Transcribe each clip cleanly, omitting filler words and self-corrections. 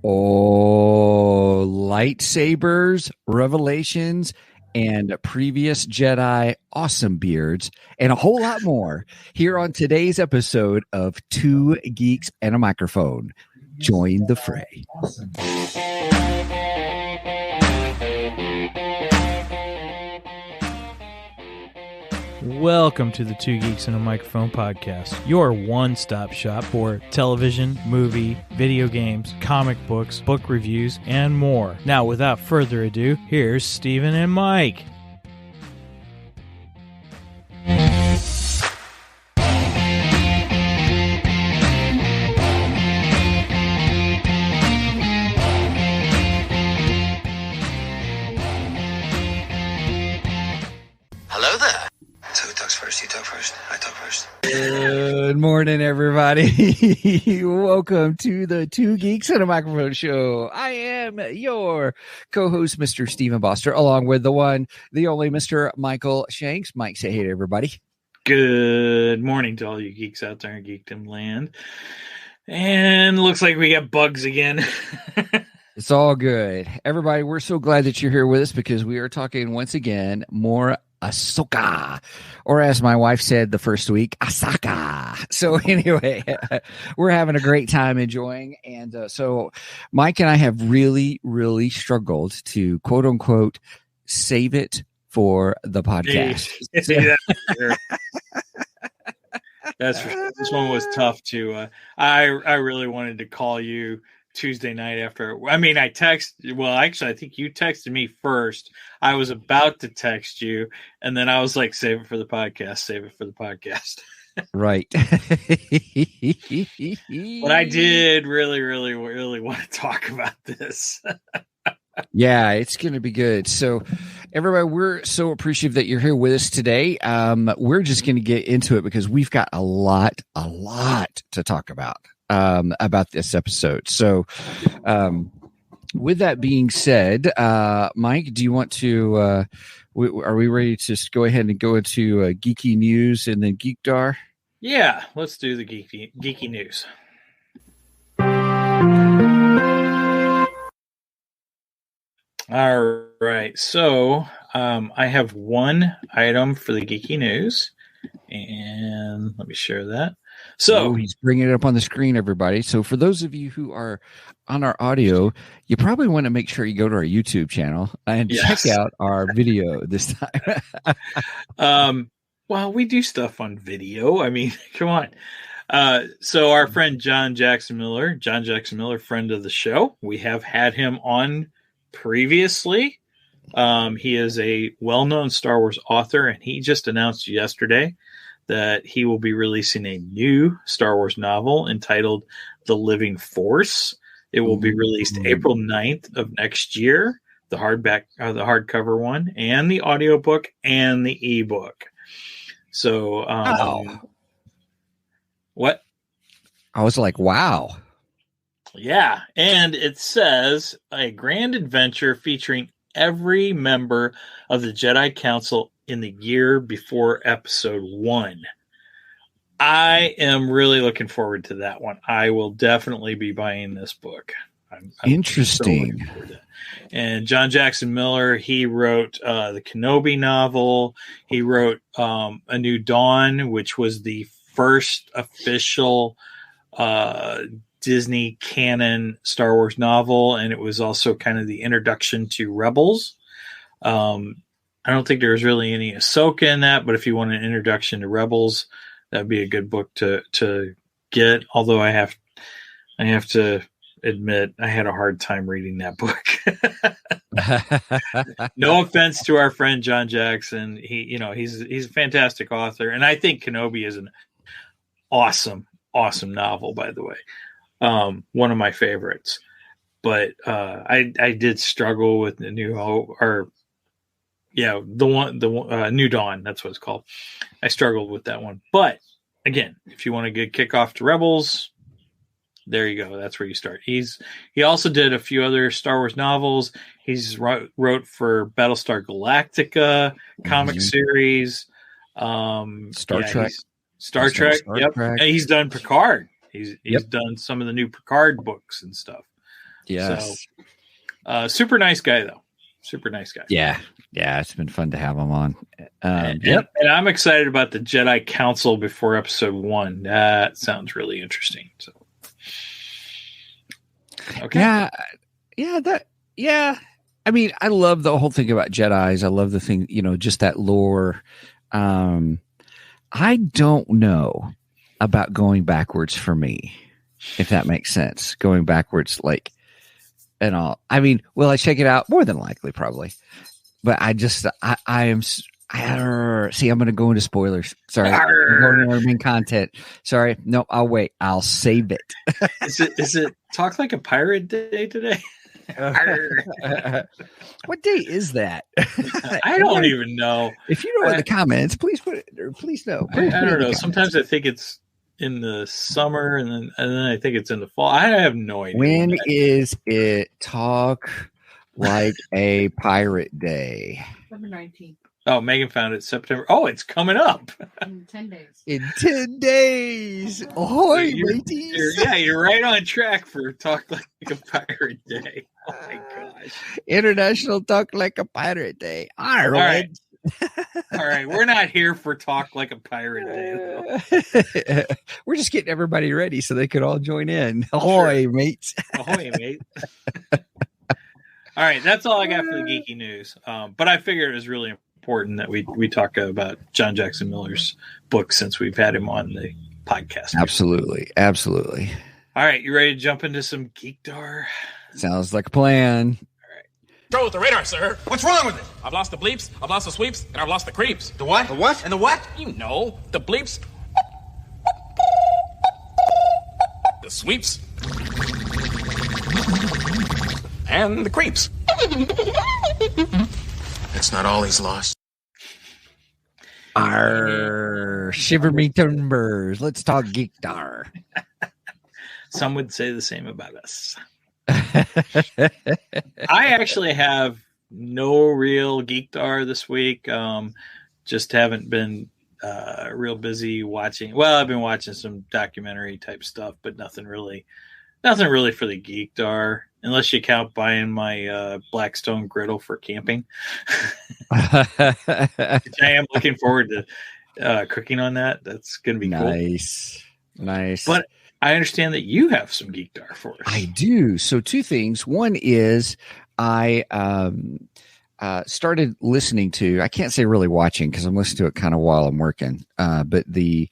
Oh, lightsabers, revelations, and previous Jedi awesome beards, and a whole lot more here on today's episode of Two Geeks and a Microphone. Join the fray. Welcome to the Two Geeks and a Microphone podcast, your one-stop shop for television, movie, video games, comic books, book reviews, and more. Now, without further ado, here's Steven and Mike. Hello there. So who talks first? You talk first. I talk first. Good morning, everybody. Welcome to the Two Geeks and a Microphone show. I am your co-host, Mr. Stephen Boster, along with the one, the only Mr. Michael Shanks. Mike, say hey to everybody. Good morning to all you geeks out there in Geekdom land. And looks like we got bugs again. It's all good. Everybody, we're so glad that you're here with us because we are talking once again more Ahsoka, or as my wife said the first week, Ahsoka. So anyway, we're having a great time enjoying. And so Mike and I have really struggled to quote unquote save it for the podcast. This one was tough to, I really wanted to call you Tuesday night after. I think you texted me first. I was about to text you, and then I was like, save it for the podcast. Right. But I did really want to talk about this. Yeah, it's going to be good. So everybody, we're so appreciative that you're here with us today. We're just going to get into it because we've got a lot to talk about this episode. So, with that being said, Mike, do you want to, are we ready to just go ahead and go into geeky news and then Geekdar? Yeah, let's do the geeky news. All right. So, I have one item for the geeky news, and let me share that. So he's bringing it up on the screen, everybody. So for those of you who are on our audio, you probably want to make sure you go to our YouTube channel and check out our video this time. Well, we do stuff on video. I mean, come on. So our friend John Jackson Miller, friend of the show, we have had him on previously. He is a well-known Star Wars author, and he just announced yesterday that he will be releasing a new Star Wars novel entitled The Living Force. It will be released April 9th of next year, the hardcover one, and the audiobook and the ebook. So, what? I was like, wow. Yeah, and it says a grand adventure featuring every member of the Jedi Council in the year before episode 1. I am really looking forward to that one. I will definitely be buying this book. I'm Interesting. So and John Jackson Miller, he wrote the Kenobi novel. He wrote A New Dawn, which was the first official Disney canon Star Wars novel, and it was also kind of the introduction to Rebels. I don't think there's really any Ahsoka in that, but if you want an introduction to Rebels, that'd be a good book to get. Although I have to admit, I had a hard time reading that book. No offense to our friend John Jackson. He's a fantastic author, and I think Kenobi is an awesome novel, by the way. One of my favorites. But I did struggle with the New Dawn. That's what it's called. I struggled with that one. But again, if you want a good kickoff to Rebels, there you go. That's where you start. He also did a few other Star Wars novels. He's wrote for Battlestar Galactica comic series, Star Trek. Star Trek. Yep. And he's done Picard. He's done some of the new Picard books and stuff. Yes. So, super nice guy, though. Super nice guy. Yeah. Yeah. It's been fun to have him on. And I'm excited about the Jedi Council before episode 1. That sounds really interesting. So, okay. Yeah. I mean, I love the whole thing about Jedis. I love the thing, just that lore. I don't know about going backwards for me, if that makes sense. Going backwards, and all. I mean, will I check it out? More than likely, probably. But I am. See, I'm going to go into spoilers. Sorry, I'm going into our main content. Sorry, no, I'll wait. I'll save it. Is it Talk Like a Pirate Day today? What day is that? I don't even know. If you know in the comments, please put it, or please know. I don't know. Sometimes I think it's in the summer, and then I think it's in the fall. I have no idea. When is it Talk Like a Pirate Day? September 19th. Oh, Megan found it September. Oh, it's coming up. In 10 days. In 10 days. Ahoy, mateys. You're right on track for Talk Like a Pirate Day. Oh, my gosh. International Talk Like a Pirate Day. All right. All right. We're not here for Talk Like a Pirate Day. We're just getting everybody ready so they could all join in. Ahoy, mates. Ahoy, mate. All right. That's all I got for the geeky news. But I figured it was really important that we talk about John Jackson Miller's book since we've had him on the podcast. Absolutely. All right, you ready to jump into some Geekdar? Sounds like a plan. All right. Throw with the radar, sir. What's wrong with it? I've lost the bleeps, I've lost the sweeps, and I've lost the creeps. The what? The what? And the what? You know, the bleeps, the sweeps, and the creeps. That's not all he's lost. Arr, shiver me timbers. Let's talk Geekdar. Some would say the same about us. I actually have no real Geekdar this week. Just haven't been real busy watching. Well, I've been watching some documentary type stuff, but nothing really for the Geekdar. Unless you count buying my Blackstone griddle for camping. Which I am looking forward to cooking on that. That's going to be nice. Cool. Nice. But I understand that you have some Geekdar for us. I do. So 2 things. One is I started listening to, I can't say really watching because I'm listening to it kind of while I'm working, but the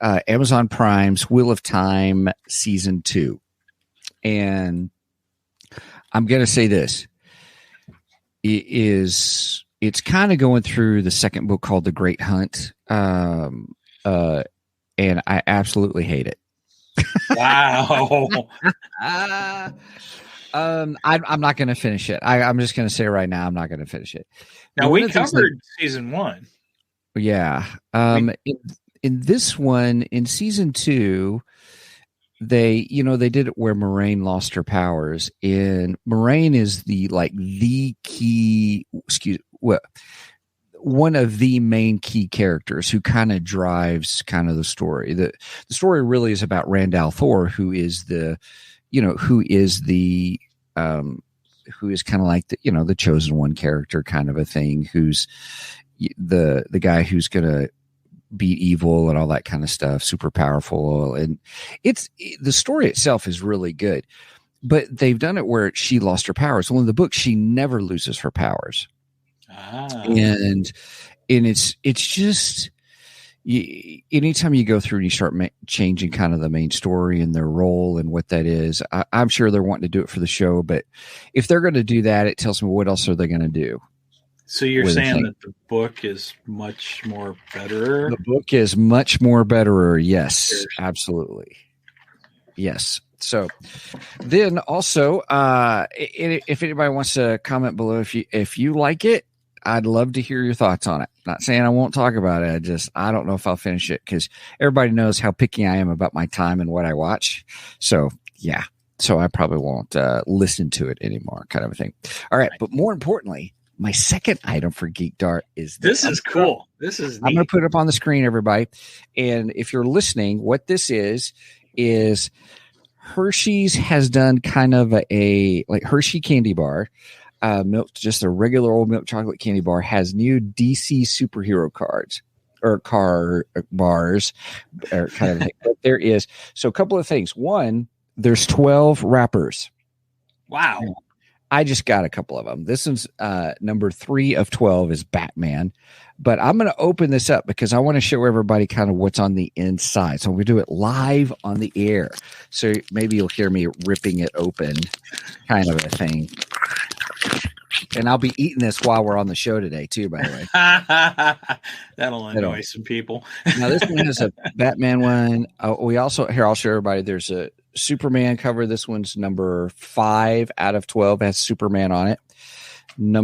Amazon Prime's Wheel of Time Season 2. And I'm going to say this. It's kind of going through the second book called The Great Hunt. And I absolutely hate it. Wow. I'm not going to finish it. I'm just going to say right now, I'm not going to finish it. Now we covered season 1. Yeah. In this one, in season 2, they did it where Moraine lost her powers, and Moraine is the key, one of the main key characters who kind of drives kind of the story. The story really is about Rand al'Thor, who is kind of like the chosen one character kind of a thing, who's the guy who's going to beat evil and all that kind of stuff, super powerful. And the story itself is really good, but they've done it where she lost her powers. Well, in the book, she never loses her powers. And it's just, anytime you go through and you start changing kind of the main story and their role and what that is, I'm sure they're wanting to do it for the show, but if they're going to do that, it tells me what else are they going to do? So you're saying that the book is much more better? The book is much more better. Yes, absolutely. Yes. So then also, if anybody wants to comment below, if you like it, I'd love to hear your thoughts on it. Not saying I won't talk about it. I don't know if I'll finish it because everybody knows how picky I am about my time and what I watch. So yeah. So I probably won't listen to it anymore, kind of a thing. All right. But more importantly, my second item for Geekdar is this is cool. This is neat. I'm going to put it up on the screen, everybody. And if you're listening, what this is Hershey's has done kind of a like Hershey candy bar. Milk, just a regular old milk chocolate candy bar, has new DC superhero cards or car bars, or kind of thing. But there is so a couple of things. One, there's 12 wrappers. Wow. I just got a couple of them. This one's number 3 of 12 is Batman. But I'm going to open this up because I want to show everybody kind of what's on the inside. So we do it live on the air. So maybe you'll hear me ripping it open, kind of a thing. And I'll be eating this while we're on the show today, too, by the way. That'll annoy some people. Now, this one is a Batman one. We also, here, I'll show everybody. There's a Superman cover. This one's number 5 out of 12. Has Superman on it. And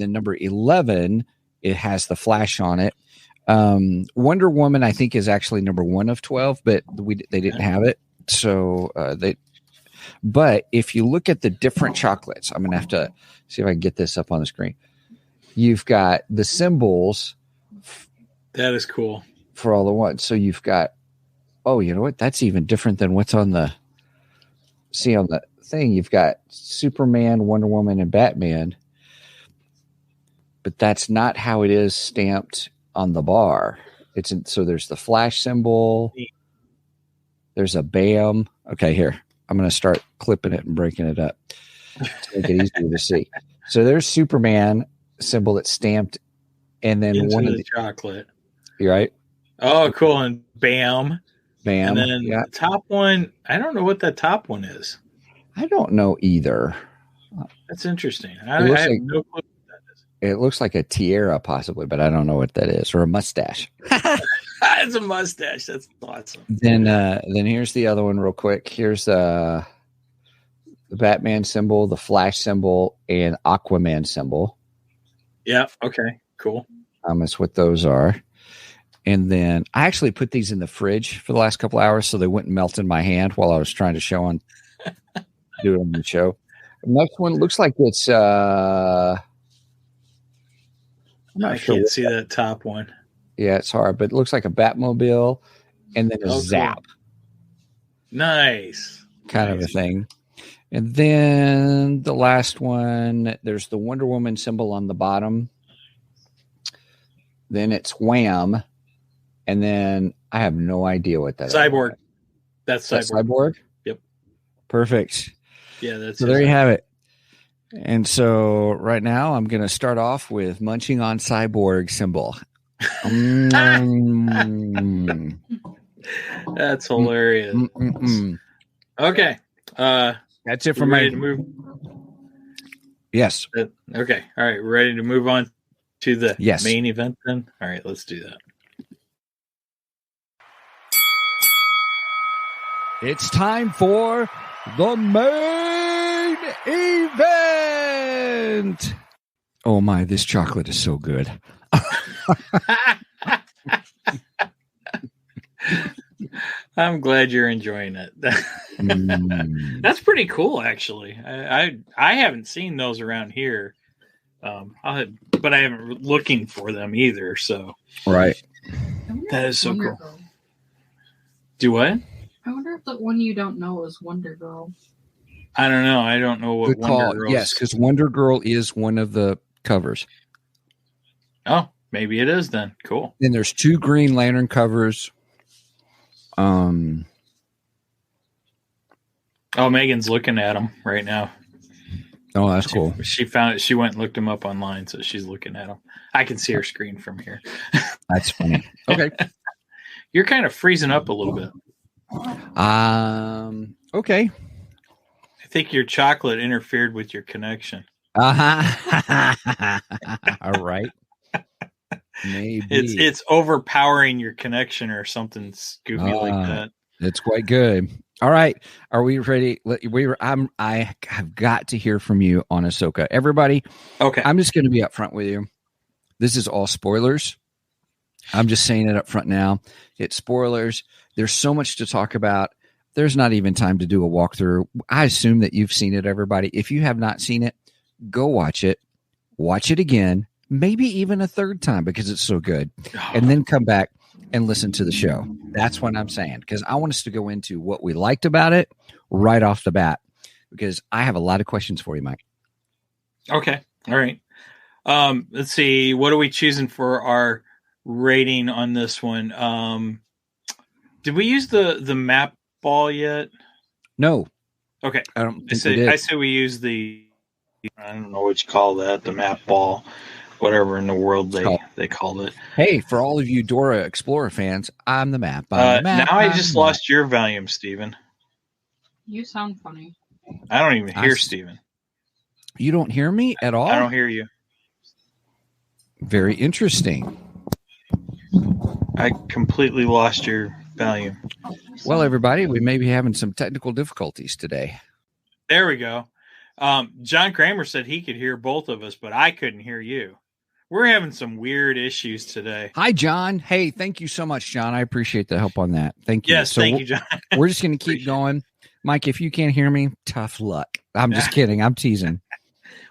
then number 11, it has the Flash on it. Wonder Woman, I think, is actually number 1 of 12, but they didn't have it. So but if you look at the different chocolates, I'm going to have to see if I can get this up on the screen. You've got the symbols. That is cool. For all the ones. So you've got, oh, you know what? That's even different than what's on the thing. You've got Superman, Wonder Woman, and Batman. But that's not how it is stamped on the bar. So there's the Flash symbol. There's a BAM. Okay, here. I'm going to start clipping it and breaking it up to make it easier to see. So there's Superman symbol that's stamped, and then into one of the chocolate. You're right. Oh, cool! And BAM. And then the top one. I don't know what that top one is. I don't know either. That's interesting. I have no clue what that is. It looks like a tiara, possibly, but I don't know what that is, or a mustache. It's a mustache. That's awesome. Then here's the other one, real quick. Here's the Batman symbol, the Flash symbol, and Aquaman symbol. Yeah. Okay. Cool. That's what those are. And then I actually put these in the fridge for the last couple hours so they wouldn't melt in my hand while I was trying to do it on the show. The next one looks like it's I'm not sure. I can't see that top one. Yeah, it's hard, but it looks like a Batmobile and then a Zap. Cool. Nice. Kind of a thing. And then the last one, there's the Wonder Woman symbol on the bottom. Then it's Wham. And then I have no idea what that Cyborg. is. That's Cyborg? Yep. Perfect. Yeah, that's so there you have it. And so right now I'm going to start off with munching on Cyborg symbol. That's hilarious. Okay. That's it for me. Ready to move? Yes. Okay. All right. We're ready to move on to the Yes. main event then? All right. Let's do that. It's time for the main event. Oh my, this chocolate is so good. I'm glad you're enjoying it. That's pretty cool, actually. I haven't seen those around here, but I haven't looking for them either. So right, that is so cool. Girl. Do what? I wonder if the one you don't know is Wonder Girl. I don't know. I don't know what good Wonder call. Girl. Yes, because Wonder Girl is one of the covers. Oh, maybe it is then. Cool. Then there's 2 Green Lantern covers. Oh, Megan's looking at them right now. Oh, that's cool. She found it. She went and looked them up online, so she's looking at them. I can see her screen from here. That's funny. Okay. You're kind of freezing up a little bit. Okay. I think your chocolate interfered with your connection. Uh-huh. All right. Maybe it's overpowering your connection or something goofy like that. It's quite good. All right, are we ready? I have got to hear from you on Ahsoka. Everybody, okay. I'm just going to be upfront with you. This is all spoilers. I'm just saying it up front now. It's spoilers. There's so much to talk about. There's not even time to do a walkthrough. I assume that you've seen it, everybody. If you have not seen it, go watch it. Watch it again, maybe even a third time because it's so good. And then come back. and listen to the show. That's what I'm saying, because I want us to go into what we liked about it right off the bat, because I have a lot of questions for you, Mike. Okay. All right. Let's see. What are we choosing for our rating on this one? Did we use the map ball yet? No. Okay. I don't think we did. I say we use the, I don't know what you call that, the map ball, whatever in the world they called it. Hey, for all of you Dora Explorer fans, I'm the map. I'm the map. Now I just lost your volume, Steven. You sound funny. I don't even hear Steven. You don't hear me at all? I don't hear you. Very interesting. I completely lost your volume. Well, everybody, we may be having some technical difficulties today. There we go. John Kramer said he could hear both of us, but I couldn't hear you. We're having some weird issues today. Hi, John. Hey, thank you so much, John. I appreciate the help on that. Thank you. Yes, thank you, John. We're just going to keep going. Mike, if you can't hear me, tough luck. I'm just kidding. I'm teasing.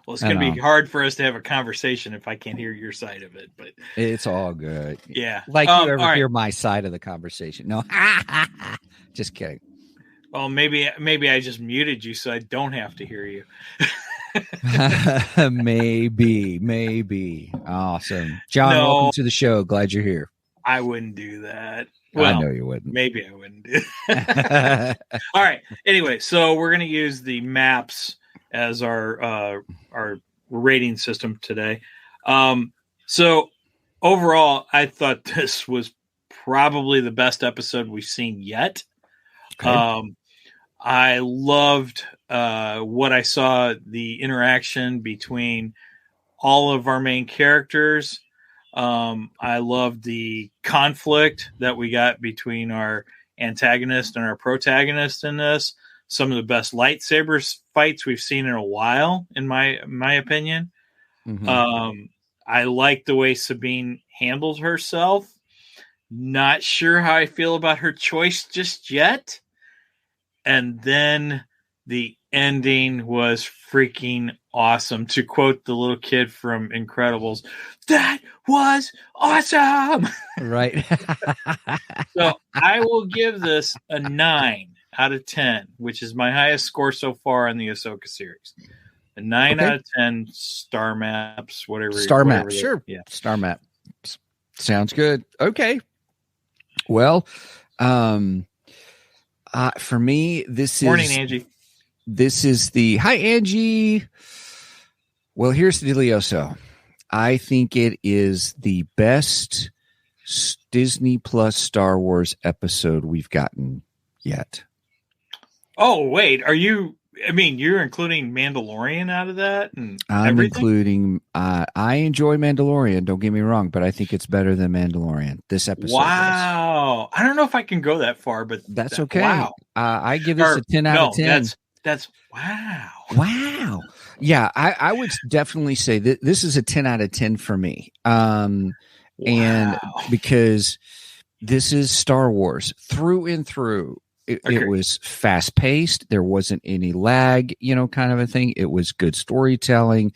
Well, it's going to be hard for us to have a conversation if I can't hear your side of it, but it's all good. Yeah. Like you ever hear my side of the conversation? No, just kidding. Well, maybe I just muted you so I don't have to hear you. maybe. Awesome. John, welcome to the show. Glad you're here. I wouldn't do that. Well, I know you wouldn't. Maybe I wouldn't do it. All right. Anyway, so we're going to use the maps as our rating system today. So overall, I thought this was probably the best episode we've seen yet. Okay. I loved what I saw, the interaction between all of our main characters. I loved the conflict that we got between our antagonist and our protagonist in this. Some of the best lightsabers fights we've seen in a while, in my opinion. Mm-hmm. I like the way Sabine handled herself. Not sure how I feel about her choice just yet. And then the ending was freaking awesome. To quote the little kid from Incredibles, that was awesome. Right. So I will give this a 9 out of 10, which is my highest score so far in the Ahsoka series. A 9 out of 10 star maps, whatever. Star maps, sure. Yeah. Star map. Sounds good. Okay. Well, for me, this Morning, Angie. This is the hi, Angie. Well, here's the dealio. So I think it is the best Disney Plus Star Wars episode we've gotten yet. Oh, wait. You're including Mandalorian out of that? And I'm including, I enjoy Mandalorian, don't get me wrong, but I think it's better than Mandalorian, this episode. Wow. I don't know if I can go that far, but that's okay. Wow. I give this a 10 out of 10. That's wow. Wow. Yeah, I would definitely say that this is a 10 out of 10 for me. And because this is Star Wars through and through. It was fast paced. There wasn't any lag, kind of a thing. It was good storytelling.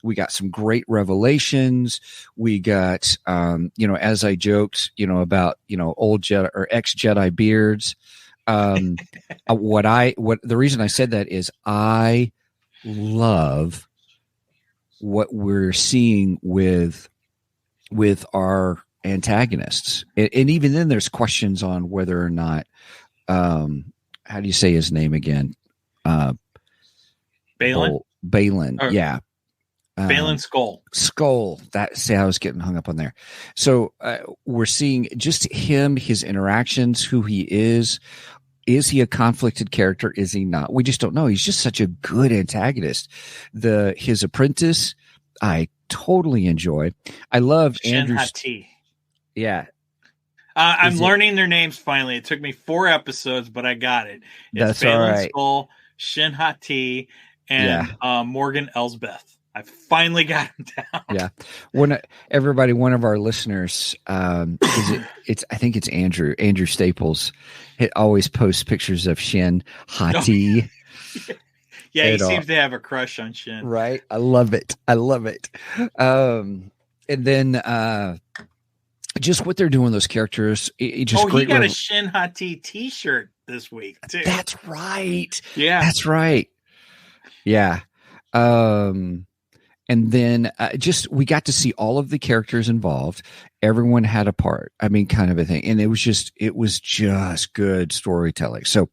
We got some great revelations. We got, as I joked, about, old Jedi or ex Jedi beards. The reason I said that is I love what we're seeing with our antagonists. And even then there's questions on whether or not, how do you say his name again? Balin. Balin. Yeah. Balin Skol. Skol. I was getting hung up on there. So we're seeing just him, his interactions, who he is. Is he a conflicted character? Is he not? We just don't know. He's just such a good antagonist. His apprentice, I totally enjoy. I love Shin Hati. Yeah. I'm learning their names finally. It took me 4 episodes, but I got it. It's That's all right. Skol, Shin Hati, and Morgan Elsbeth. I finally got him down. Yeah. One of our listeners, I think it's Andrew Staples. It always posts pictures of Shin Hati. Yeah, he seems to have a crush on Shin. Right. I love it. And then just what they're doing with those characters. Just he got a Shin Hati t-shirt this week too. That's right. Yeah, that's right. Yeah. And then just we got to see all of the characters involved. Everyone had a part. I mean, kind of a thing. And it was just good storytelling. So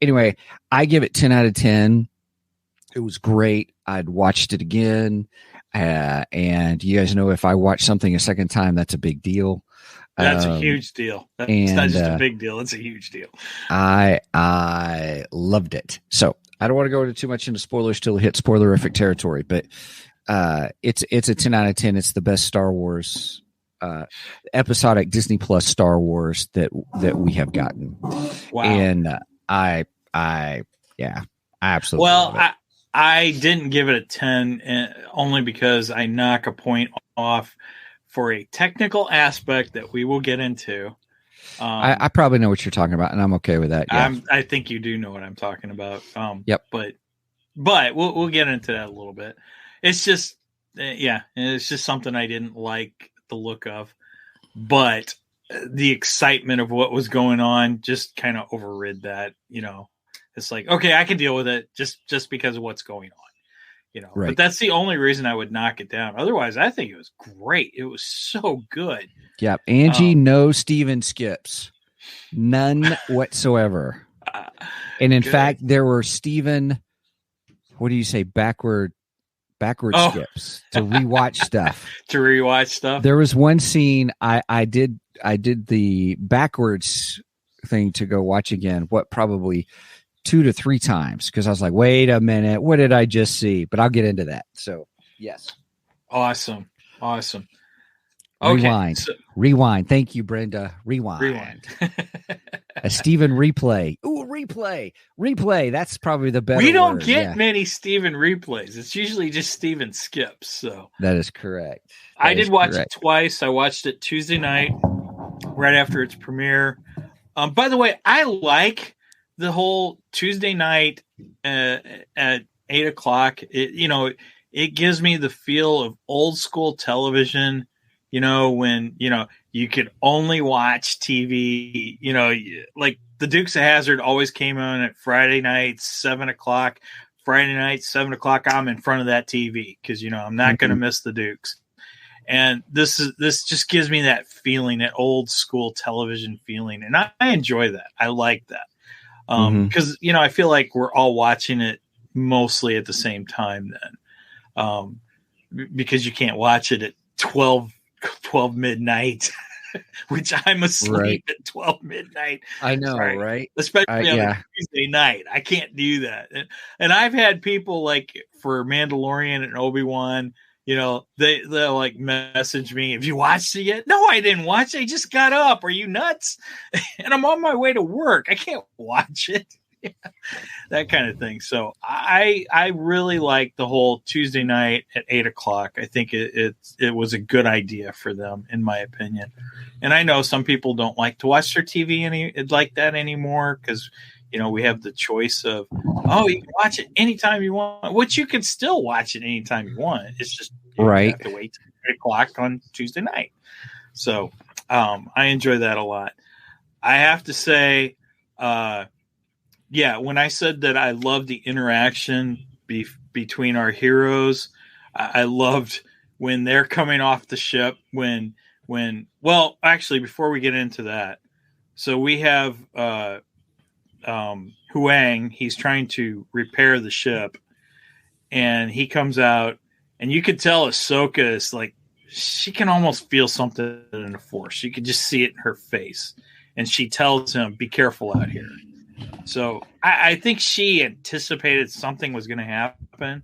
anyway, I give it 10 out of 10. It was great. I'd watched it again. And you guys know if I watch something a second time, that's a big deal. That's a huge deal. It's not just a big deal. It's a huge deal. I loved it. So I don't want to go into too much into spoilers till it hits spoilerific territory, but it's a 10 out of 10. It's the best Star Wars episodic Disney Plus Star Wars that we have gotten. Wow. And I absolutely love it. I didn't give it a 10 only because I knock a point off for a technical aspect that we will get into. I probably know what you're talking about, and I'm okay with that. Yeah. I think you do know what I'm talking about. Yep. But we'll get into that a little bit. It's just, it's just something I didn't like the look of, but the excitement of what was going on just kind of overrid that. It's like, okay, I can deal with it just because of what's going on, Right. But that's the only reason I would knock it down. Otherwise, I think it was great. It was so good. Yeah. Angie, no Steven skips, none whatsoever. And in fact, there were Steven, what do you say? Backward skips to rewatch stuff. There was one scene I did the backwards thing to go watch again. Probably 2 to 3 times because I was like, wait a minute, what did I just see? But I'll get into that. So yes. Awesome. Okay. So, rewind. Thank you, Brenda. Rewind. A Steven replay. Ooh, replay. That's probably the best. We don't get many Steven replays. It's usually just Steven skips. So that is correct. I did watch it twice. I watched it Tuesday night, right after its premiere. By the way, I like the whole Tuesday night at 8:00. It gives me the feel of old school television. When you could only watch TV. Like the Dukes of Hazzard always came on at Friday nights, 7:00. Friday night, 7:00. I'm in front of that TV because I'm not going to miss the Dukes. And this just gives me that feeling, that old school television feeling, and I enjoy that. I like that because I feel like we're all watching it mostly at the same time then, because you can't watch it at 12 midnight, which I'm asleep at 12 midnight. I know, right? Especially on a Tuesday night. I can't do that. And I've had people like for Mandalorian and Obi-Wan, they'll like message me, have you watched it yet? No, I didn't watch it. I just got up. Are you nuts? And I'm on my way to work. I can't watch it. That kind of thing. So I really like the whole Tuesday night at 8:00. I think it was a good idea for them, in my opinion. And I know some people don't like to watch their TV like that anymore because we have the choice of you can watch it anytime you want, which you can still watch it anytime you want. It's just you have to wait till 8:00 on Tuesday night. So I enjoy that a lot. I have to say, when I said that I loved the interaction between our heroes, I loved when they're coming off the ship. Actually, before we get into that, so we have Huang. He's trying to repair the ship, and he comes out, and you could tell Ahsoka is like, she can almost feel something in the Force. You could just see it in her face, and she tells him, "Be careful out here." So I think she anticipated something was going to happen.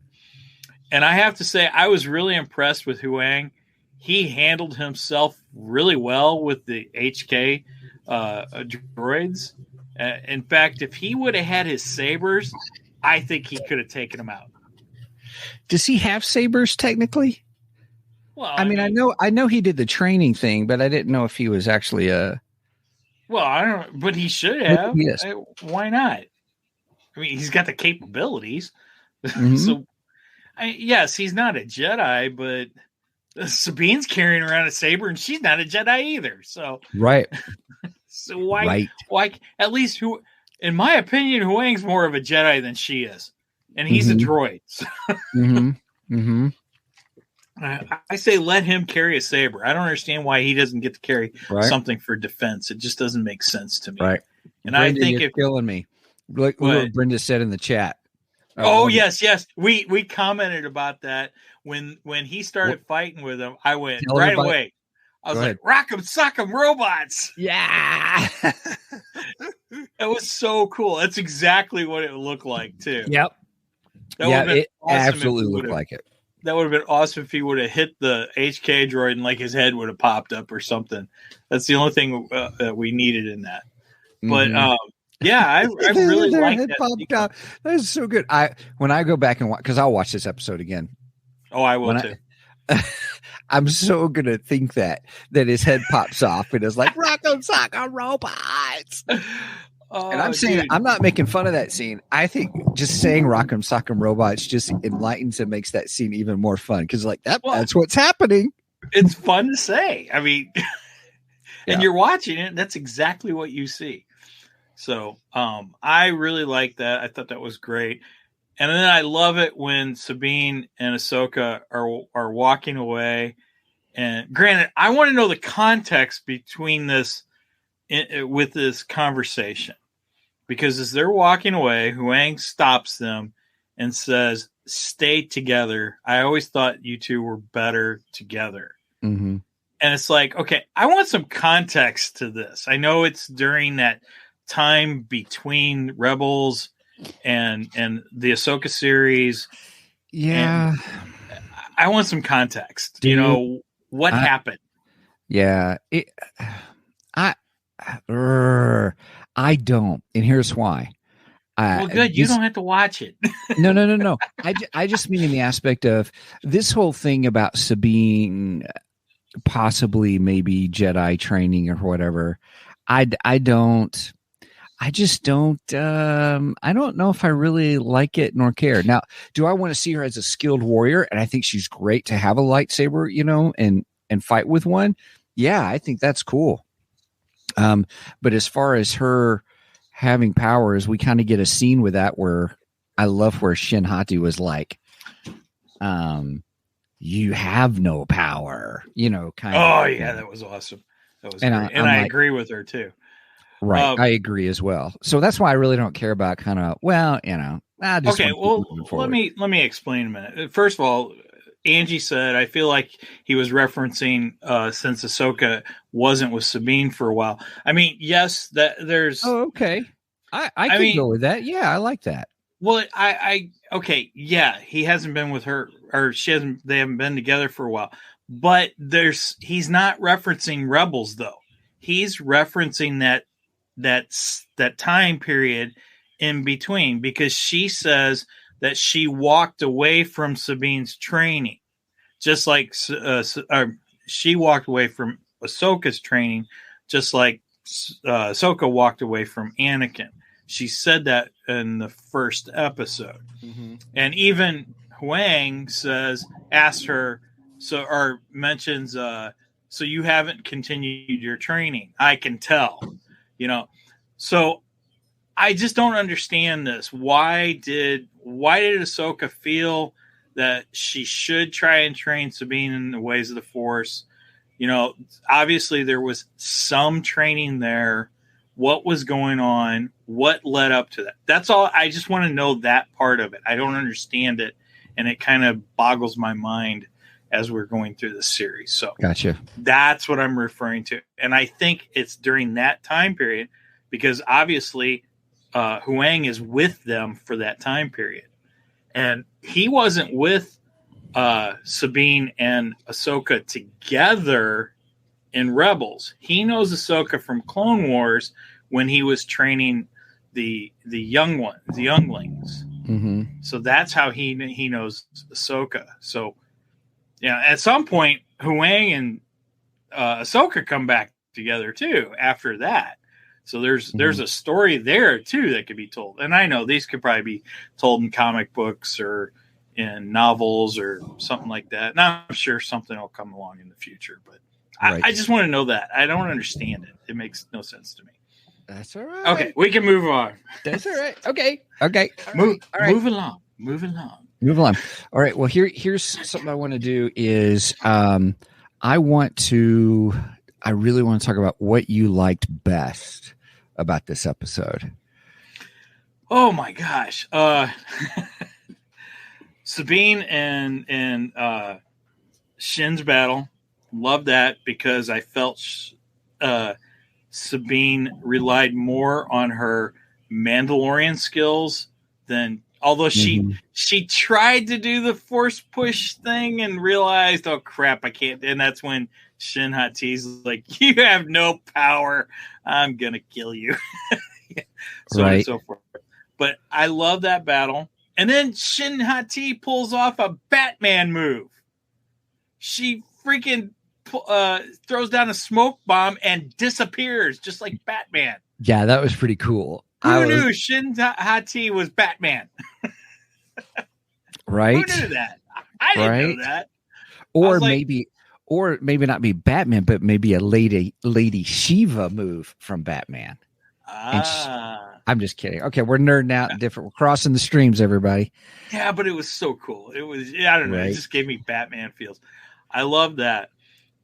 And I have to say, I was really impressed with Huang. He handled himself really well with the HK droids. In fact, if he would have had his sabers, I think he could have taken them out. Does he have sabers technically? Well, I mean, I know he did the training thing, but I didn't know if he was actually a. Well, I don't, but he should have. Yes. Why not? I mean, he's got the capabilities. Mm-hmm. So, yes, he's not a Jedi, but Sabine's carrying around a saber, and she's not a Jedi either. So Right. So why at least in my opinion, Huang's more of a Jedi than she is. And he's a droid. So I say let him carry a saber. I don't understand why he doesn't get to carry something for defense. It just doesn't make sense to me. Right. And Brenda, I think you're killing me. Look what Brenda said in the chat. Yes. We commented about that when he started fighting with him. I went right away. I was like, rock 'em, sock 'em, robots. Yeah. It was so cool. That's exactly what it looked like, too. Yep. It absolutely looked like it. That would have been awesome if he would have hit the HK droid and like his head would have popped up or something. That's the only thing that we needed in that. But I really like that. Popped up. That is so good. When I go back and watch, because I'll watch this episode again. Oh, I will too. I'm so gonna think that his head pops off and is like rock'em sock'em robots. And I'm saying I'm not making fun of that scene. I think just saying rock'em sock'em robots just enlightens and makes that scene even more fun because that's what's happening. It's fun to say. I mean, and you're watching it. That's exactly what you see. So I really like that. I thought that was great. And then I love it when Sabine and Ahsoka are walking away. And granted, I want to know the context between this with this conversation. Because as they're walking away, Huang stops them and says, stay together. I always thought you two were better together. Mm-hmm. And it's like, okay, I want some context to this. I know it's during that time between Rebels and the Ahsoka series. Yeah. And I want some context. What happened? Yeah. I don't. And here's why. Well, good. You don't have to watch it. No. I just mean in the aspect of this whole thing about Sabine possibly maybe Jedi training or whatever. I don't know if I really like it nor care. Now, do I want to see her as a skilled warrior? And I think she's great to have a lightsaber, and fight with one. Yeah, I think that's cool. But as far as her having powers, we kind of get a scene with that where I love where Shin Hati was like, you have no power, kind of. Oh yeah, that was awesome. That was great. I agree with her too. Right. I agree as well. So that's why I really don't care about kind of, okay. Well, let me explain a minute. First of all, Angie said, I feel like he was referencing since Ahsoka wasn't with Sabine for a while. I mean, yes, that there's. Oh, okay. I can go with that. Yeah, I like that. Well, okay, yeah, he hasn't been with her, or they haven't been together for a while. But he's not referencing Rebels though. He's referencing that time period in between, because she says that she walked away from Sabine's training, just like she walked away from Ahsoka's training, just like Ahsoka walked away from Anakin. She said that in the first episode. Mm-hmm. And even Huang asks her, mentions, so you haven't continued your training. I can tell, So I just don't understand this. Why did Ahsoka feel that she should try and train Sabine in the ways of the Force? Obviously there was some training there. What was going on? What led up to that? That's all. I just want to know that part of it. I don't understand it, and it kind of boggles my mind as we're going through this series. So gotcha. That's what I'm referring to. And I think it's during that time period, because obviously Huang is with them for that time period. And he wasn't with Sabine and Ahsoka together in Rebels. He knows Ahsoka from Clone Wars when he was training the younglings. Mm-hmm. So that's how he knows Ahsoka. So yeah, at some point Huang and Ahsoka come back together too after that. So there's a story there too that could be told. And I know these could probably be told in comic books or in novels or something like that. And I'm sure something will come along in the future, but I just want to know that. I don't understand it. It makes no sense to me. That's all right. Okay, we can move on. That's all right. Okay. All right. Move along. Move along. All right. Well, here's something I want to do is I really want to talk about what you liked best about this episode. Oh my gosh. Sabine and Shin's battle. Love that because I felt Sabine relied more on her Mandalorian skills than, although she tried to do the force push thing and realized, oh crap, I can't. And that's when Shin Hati's like, you have no power. I'm going to kill you. So on and so forth. But I love that battle. And then Shin Hati pulls off a Batman move. She freaking throws down a smoke bomb and disappears just like Batman. Yeah, that was pretty cool. Who knew Shin Hati was Batman? Right? Who knew that? I didn't know that. Or maybe not be Batman, but maybe a Lady Shiva move from Batman. I'm just kidding. Okay, we're nerding out different. We're crossing the streams, everybody. Yeah, but it was so cool. It was, I don't know. It just gave me Batman feels. I love that.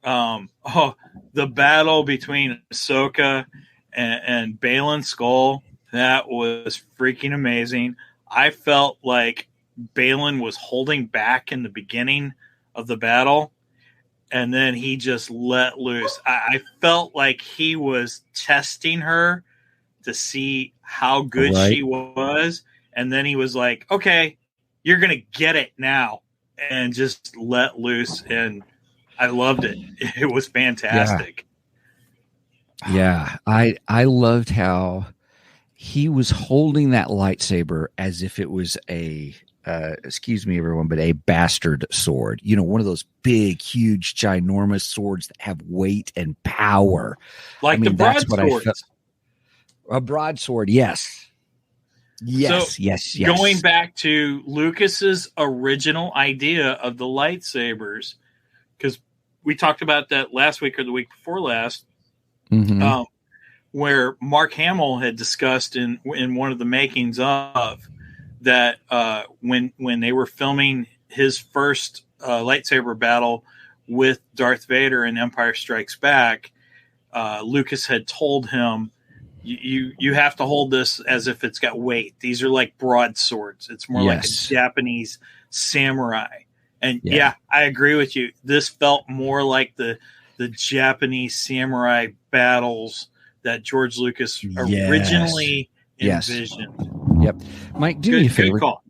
The battle between Ahsoka and Balin Skol, that was freaking amazing. I felt like Balin was holding back in the beginning of the battle, and then he just let loose. I felt like he was testing her to see how good she was, and then he was like, okay, you're gonna get it now, and just let loose. And I loved it. It was fantastic. Yeah, I loved how he was holding that lightsaber as if it was a excuse me everyone, but a bastard sword. You know, one of those big, huge, ginormous swords that have weight and power. Like the broadswords. A broadsword, yes. Yes. Going back to Lucas's original idea of the lightsabers, because we talked about that last week or the week before last, where Mark Hamill had discussed in one of the makings of that when they were filming his first lightsaber battle with Darth Vader in Empire Strikes Back, Lucas had told him, you have to hold this as if it's got weight. These are like broadswords. It's more like a Japanese samurai. And yeah, I agree with you. This felt more like the Japanese samurai battles that George Lucas originally envisioned. Yep. Mike, do me a favor. Good call.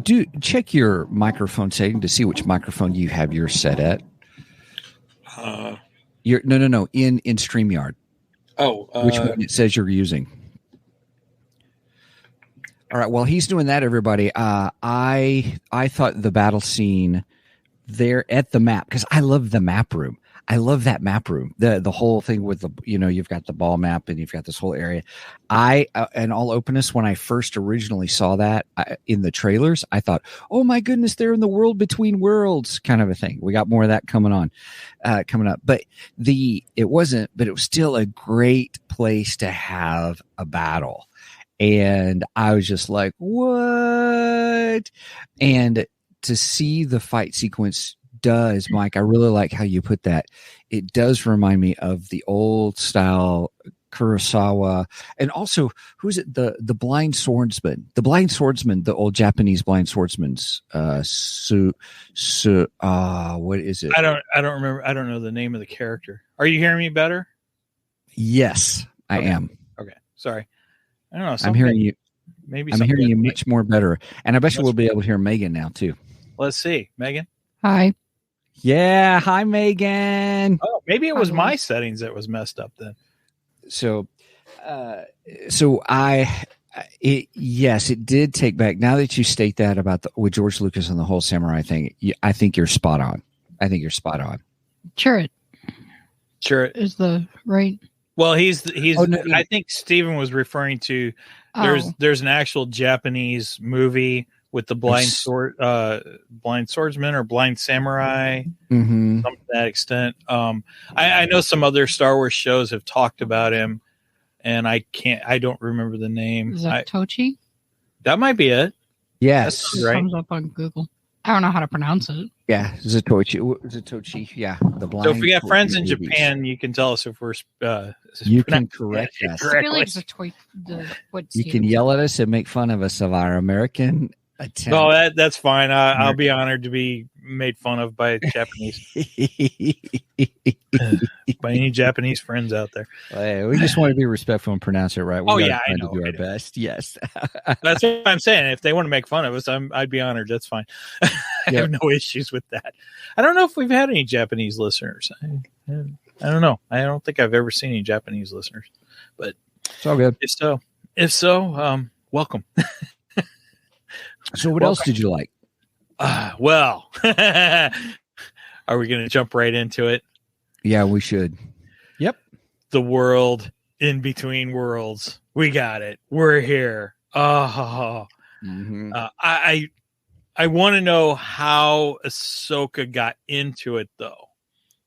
Do check your microphone setting to see which microphone you have yours set at. No, in StreamYard. Which one it says you're using. All right. While he's doing that, everybody, I thought the battle scene there at the map, because I love the map room. I love that map room. The whole thing with you've got the ball map and you've got this whole area. In all openness, when I first originally saw that in the trailers, I thought, oh my goodness, they're in the world between worlds kind of a thing. We got more of that coming up. But it wasn't, but it was still a great place to have a battle. And I was just like, what? And to see the fight sequence does, Mike, I really like how you put that. It does remind me of the old style Kurosawa, and also who's it? The blind swordsman, the old Japanese blind swordsman's what is it? I don't remember. I don't know the name of the character. Are you hearing me better? Yes, I am. Okay, sorry. I don't know. I'm hearing you. Maybe I'm hearing you much more better, and I bet you we'll be able to hear Megan now too. Let's see, Megan. Hi. Yeah, hi Megan. Oh, maybe it was my settings that was messed up then. So it did take back. Now that you state that about with George Lucas and the whole samurai thing, I think you're spot on. Chirrut. Chirrut Is the right. Well, he's. I think Steven was referring to. There's an actual Japanese movie with the blind swordsman or blind samurai, Mm-hmm. something to that extent. I know some other Star Wars shows have talked about him, and I don't remember the name. Is that Tochi? That might be it. Yes. It comes up on Google. I don't know how to pronounce it. Yeah, Zatoichi. Yeah, the blind. So if we got friends in movies. Japan, you can tell us if we're. You can correct us. I feel like You can yell at us and make fun of us of our American attempt. No, that's fine. I'll be honored to be made fun of by Japanese, by any Japanese friends out there. Hey, we just want to be respectful and pronounce it right. I know. To do our best. Yes, that's what I'm saying. If they want to make fun of us, I'd be honored. That's fine. I have no issues with that. I don't know if we've had any Japanese listeners. I don't know. I don't think I've ever seen any Japanese listeners, but it's all good. If so, welcome. So what else did you like? Well, are we going to jump right into it? Yeah, we should. Yep. The world in between worlds. We got it. We're here. Oh, mm-hmm. I want to know how Ahsoka got into it, though.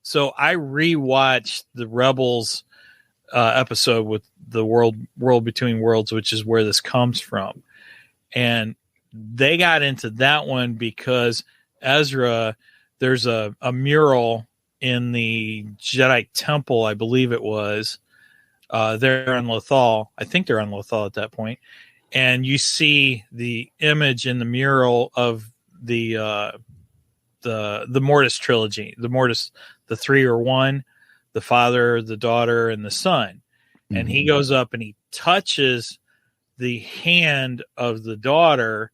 So I rewatched the Rebels episode with the world between worlds, which is where this comes from, and they got into that one because Ezra, there's a mural in the Jedi Temple, I believe it was. They're on Lothal. I think they're on Lothal at that point. And you see the image in the mural of the Mortis trilogy, the 3 or 1, the father, the daughter, and the son. Mm-hmm. And he goes up and he touches the hand of the daughter,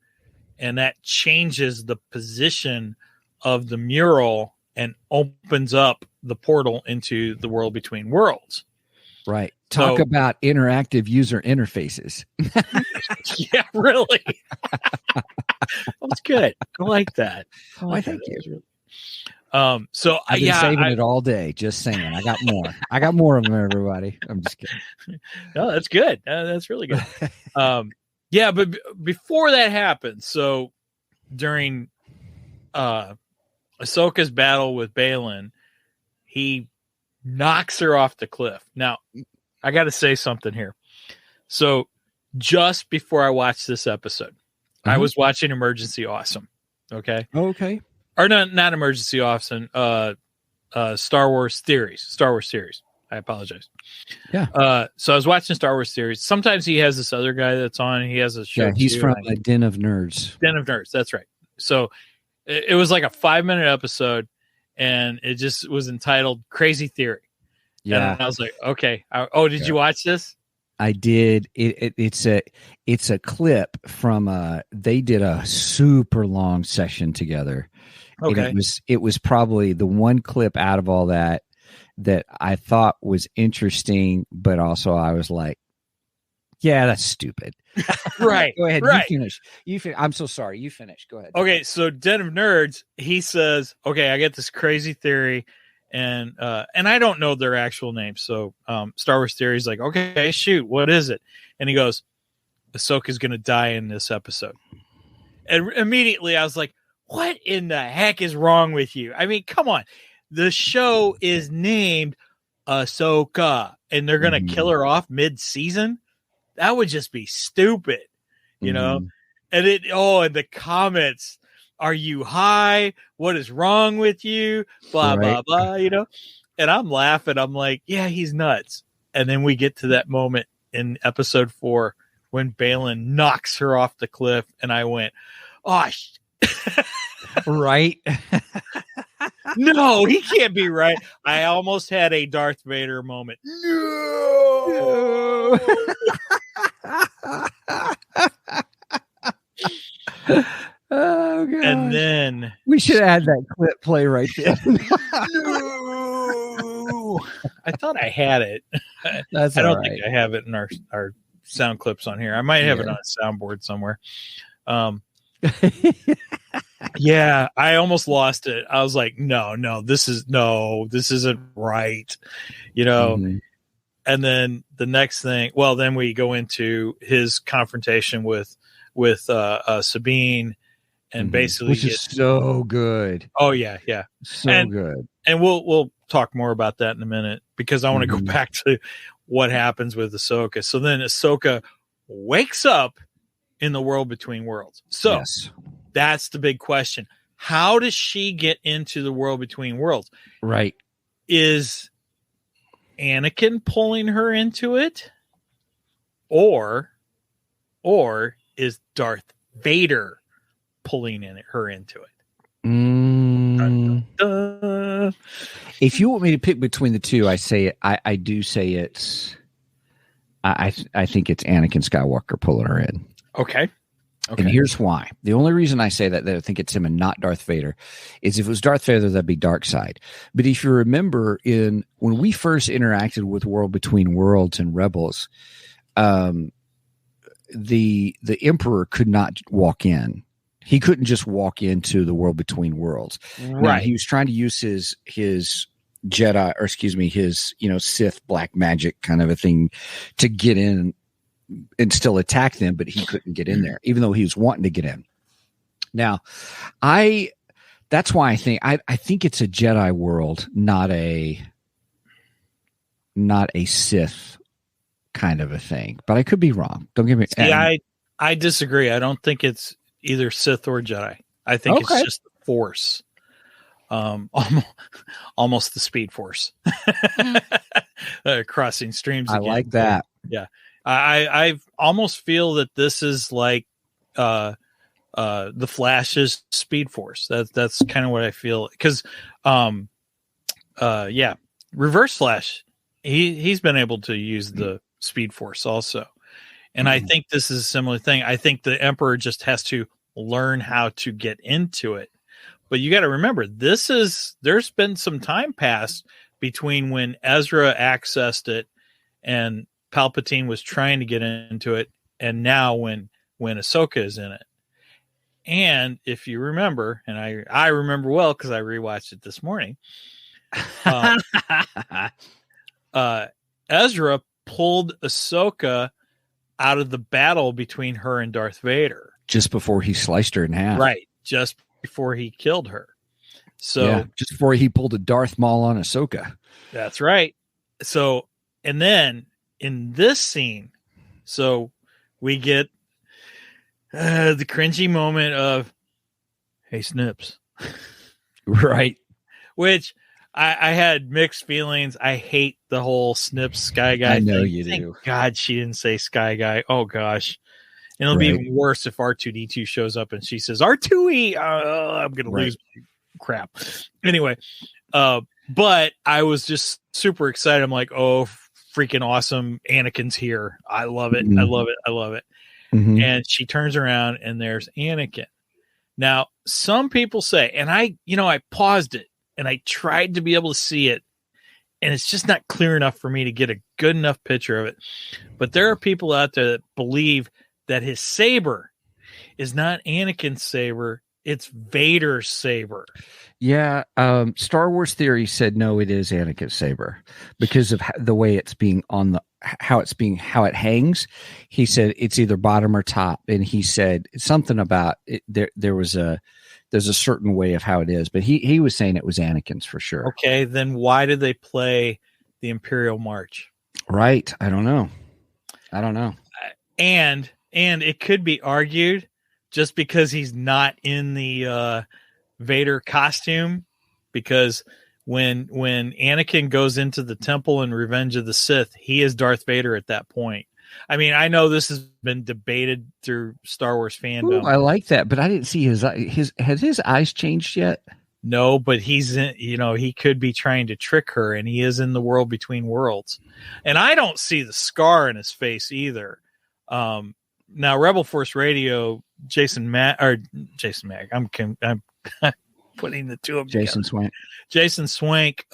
and that changes the position of the mural and opens up the portal into the world between worlds. Right. Talk about interactive user interfaces. Yeah, really. That's good. I like that. Thank you. So I've been saving it all day. Just saying. I got more. I got more of them, everybody. I'm just kidding. No, that's good. That's really good. Yeah, but before that happened, so during Ahsoka's battle with Balin, he knocks her off the cliff. Now, I got to say something here. So just before I watched this episode, I was watching Emergency Awesome. Okay. Okay. Or not Emergency Awesome. Star Wars Theories. I apologize. Yeah. So I was watching Star Wars Theories. Sometimes he has this other guy that's on. He has a show. Yeah, he's from a Den of Nerds. Den of Nerds. That's right. So it was like a 5-minute episode, and it just was entitled Crazy Theory. Yeah. And I was like, okay. Did you watch this? I did. It's a clip from they did a super long session together. Okay. And it was probably the one clip out of all that I thought was interesting, but also I was like, yeah, that's stupid. Right. Go ahead. Right. You finish. I'm so sorry. You finish. Go ahead. Okay. So Den of Nerds, he says, okay, I get this crazy theory, and I don't know their actual names. So Star Wars Theory is like, okay, shoot, what is it? And he goes, Ahsoka's going to die in this episode. And immediately I was like, what in the heck is wrong with you? I mean, come on. The show is named Ahsoka, and they're going to kill her off mid-season? That would just be stupid, you know? And and the comments, are you high? What is wrong with you? Blah, blah, blah, you know? And I'm laughing. I'm like, yeah, he's nuts. And then we get to that moment in episode 4 when Balin knocks her off the cliff, and I went, oh, right. No, he can't be right. I almost had a Darth Vader moment. No. Oh, God. And then we should add that clip play right there. No. I thought I had it. I don't think I have it in our sound clips on here. I might have it on a soundboard somewhere. Yeah, I almost lost it. I was like, no, this isn't right. You know, And then the next thing, then we go into his confrontation with Sabine, and Mhm. basically Which is so good. Oh yeah, So good. and we'll talk more about that in a minute, because I want to go Mhm. back to what happens with Ahsoka. So then Ahsoka wakes up in the world between worlds. So Yes. that's the big question. How does she get into the world between worlds? Right. Is Anakin pulling her into it? Or is Darth Vader pulling her into it? Mm. Dun, dun. If you want me to pick between the two, I do say it's. I think it's Anakin Skywalker pulling her in. Okay. And here's why. The only reason I say that I think it's him and not Darth Vader is if it was Darth Vader, that'd be Dark Side. But if you remember, when we first interacted with World Between Worlds and Rebels, the Emperor could not walk in. He couldn't just walk into the World Between Worlds. Right. Now, he was trying to use his Jedi, or excuse me, his Sith black magic kind of a thing to get in and still attack them, but he couldn't get in there, even though he was wanting to get in. Now, that's why I think it's a Jedi world, not a Sith kind of a thing. But I could be wrong. Don't get me. See, I disagree. I don't think it's either Sith or Jedi. I think it's just the Force. Almost the Speed Force. Crossing streams again. I like that. Yeah. I almost feel that this is like the Flash's Speed Force. That's kind of what I feel, because Reverse Flash, he's been able to use the Speed Force also, and I think this is a similar thing. I think the Emperor just has to learn how to get into it. But you got to remember, there's been some time passed between when Ezra accessed it and Palpatine was trying to get into it, and now when Ahsoka is in it. And if you remember, and I remember well because I rewatched it this morning, Ezra pulled Ahsoka out of the battle between her and Darth Vader just before he sliced her in half. Right, just before he killed her. So just before he pulled a Darth Maul on Ahsoka. That's right. So, and then in this scene, so we get the cringy moment of, "Hey, Snips." Right. Which I had mixed feelings. I hate the whole Snips Sky Guy I know thing. you Thank do. God she didn't say Sky Guy. Oh, gosh. And it'll be even worse if R2D2 shows up and she says, R2E. I'm going to lose crap. Anyway, but I was just super excited. I'm like, oh, freaking awesome. Anakin's here. I love it. I love it. I love it. Mm-hmm. And she turns around and there's Anakin. Now, some people say, and I paused it and I tried to be able to see it, and it's just not clear enough for me to get a good enough picture of it. But there are people out there that believe that his saber is not Anakin's saber, it's Vader's saber. Yeah, Star Wars Theory said no, it is Anakin's saber because of the way it's being how it hangs. He said it's either bottom or top, and he said something about it, there's a certain way of how it is, but he was saying it was Anakin's for sure. Okay, then why did they play the Imperial March? Right, I don't know. And it could be argued, just because he's not in the Vader costume, because when Anakin goes into the temple in Revenge of the Sith, he is Darth Vader at that point. I mean, I know this has been debated through Star Wars fandom. Ooh, I like that, but I didn't see has his eyes changed yet? No, but he's in, he could be trying to trick her, and he is in the world between worlds. And I don't see the scar in his face either. Now, Rebel Force Radio, Jason Mack. I'm putting the two of them together. Jason Swank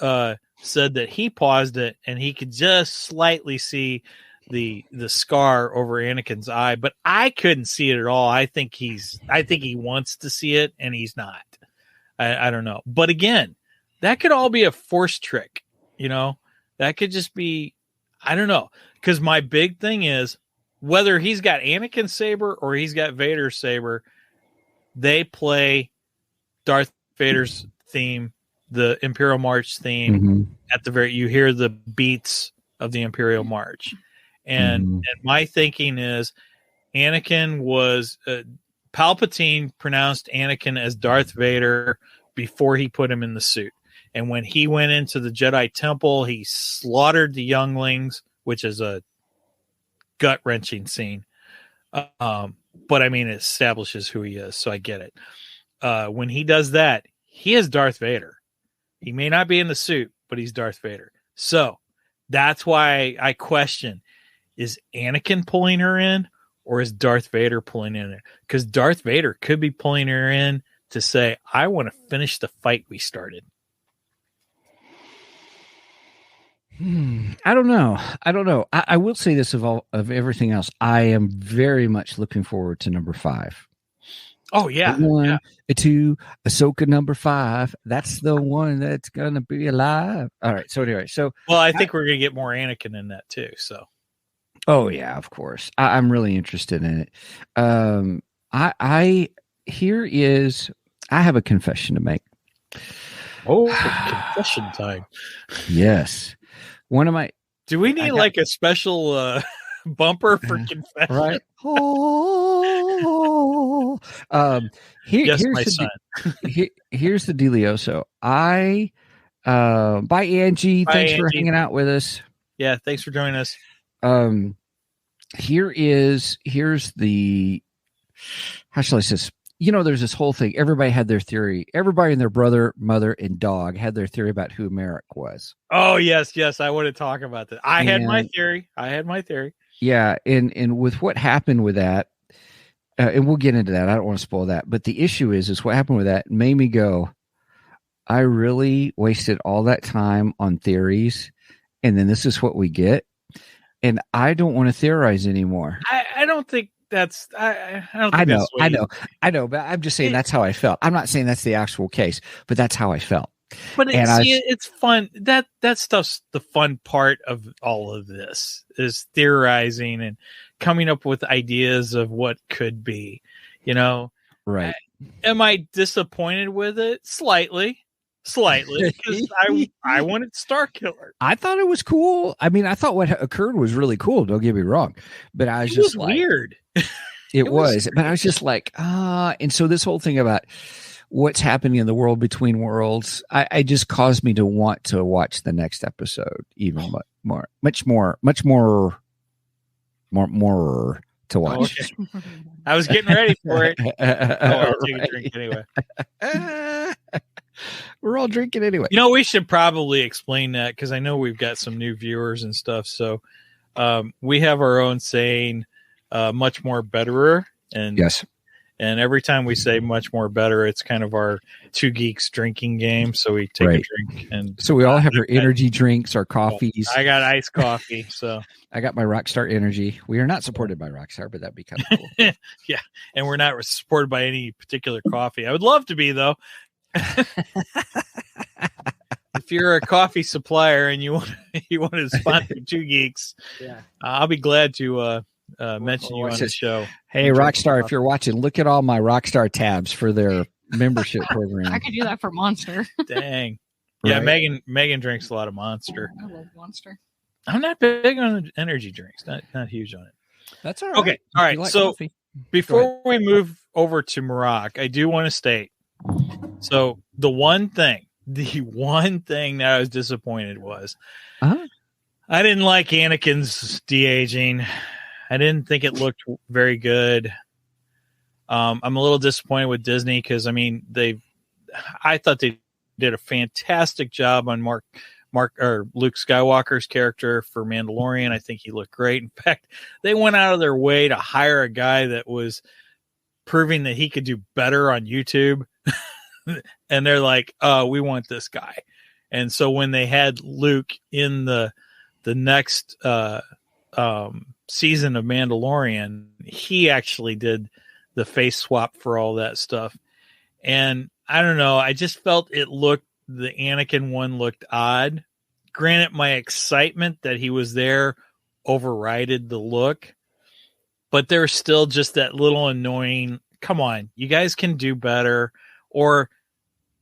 said that he paused it and he could just slightly see the scar over Anakin's eye, but I couldn't see it at all. I think he wants to see it and he's not. I don't know. But again, that could all be a Force trick. That could just be, I don't know. Because my big thing is, whether he's got Anakin's saber or he's got Vader's saber, they play Darth Vader's theme, the Imperial March theme. At the you hear the beats of the Imperial March. And my thinking is Anakin was Palpatine pronounced Anakin as Darth Vader before he put him in the suit. And when he went into the Jedi Temple, he slaughtered the younglings, which is a gut-wrenching scene. But I mean, it establishes who he is, so I get it. When he does that, he is Darth Vader. He may not be in the suit, but he's Darth Vader. So that's why I question, is Anakin pulling her in or is Darth Vader pulling in? Because Darth Vader could be pulling her in to say, I want to finish the fight we started. I don't know. I will say this of everything else. I am very much looking forward to number 5. Oh, yeah. 1, 2, Ahsoka number 5. That's the one that's going to be alive. All right. So anyway, well, I think we're going to get more Anakin in that too. So. Oh yeah, of course. I'm really interested in it. I have a confession to make. Oh, confession time. Yes. One of my. Do we need like a special bumper for confession? Right. Oh. Yes, here's my the son. Here's the dealio. So bye Angie. Thanks for hanging out with us. Yeah, thanks for joining us. Here's the, how shall I say this? There's this whole thing. Everybody had their theory. Everybody and their brother, mother, and dog had their theory about who Merrick was. Oh, yes. I want to talk about that. I had my theory. Yeah. And with what happened with that, and we'll get into that. I don't want to spoil that. But the issue is what happened with that made me go, I really wasted all that time on theories. And then this is what we get. And I don't want to theorize anymore. I don't think that's. I know, but I'm just saying that's how I felt. I'm not saying that's the actual case, but that's how I felt. But it's fun. That stuff's the fun part of all of this is theorizing and coming up with ideas of what could be. Right? Am I disappointed with it? Slightly, because I wanted Starkiller. I thought it was cool. I mean, I thought what occurred was really cool. Don't get me wrong, but I was just like, weird. It was, but I was just like, and so this whole thing about what's happening in the world between worlds, I just caused me to want to watch the next episode even much more to watch. Okay. I was getting ready for it. I'll take a drink anyway. We're all drinking anyway. We should probably explain that because I know we've got some new viewers and stuff. So we have our own saying, much more betterer. And yes. And every time we say much more better, it's kind of our two geeks drinking game. So we take a drink. And so we all have our energy drinks, our coffees. I got iced coffee. So I got my Rockstar Energy. We are not supported by Rockstar, but that'd be kind of cool. Yeah. And we're not supported by any particular coffee. I would love to be, though. If you're a coffee supplier and you want to sponsor Two Geeks, I'll be glad to mention you on the show. Hey, Rockstar, if you're watching, look at all my Rockstar tabs for their membership program. I could do that for Monster. Dang. Yeah, right? Megan drinks a lot of Monster. I love Monster. I'm not big on energy drinks. Not huge on it. That's all right. Okay. All right. So coffee, before we move over to Morag, I do want to state. So the one thing that I was disappointed was I didn't like Anakin's de-aging. I didn't think it looked very good. I'm a little disappointed with Disney because I thought they did a fantastic job on Luke Skywalker's character for Mandalorian. I think he looked great. In fact, they went out of their way to hire a guy that was proving that he could do better on YouTube. And they're like, we want this guy. And so when they had Luke in the next season of Mandalorian, he actually did the face swap for all that stuff. And I don't know, I just felt the Anakin one looked odd. Granted, my excitement that he was there overrided the look. but there's still just that little annoying, come on, you guys can do better, or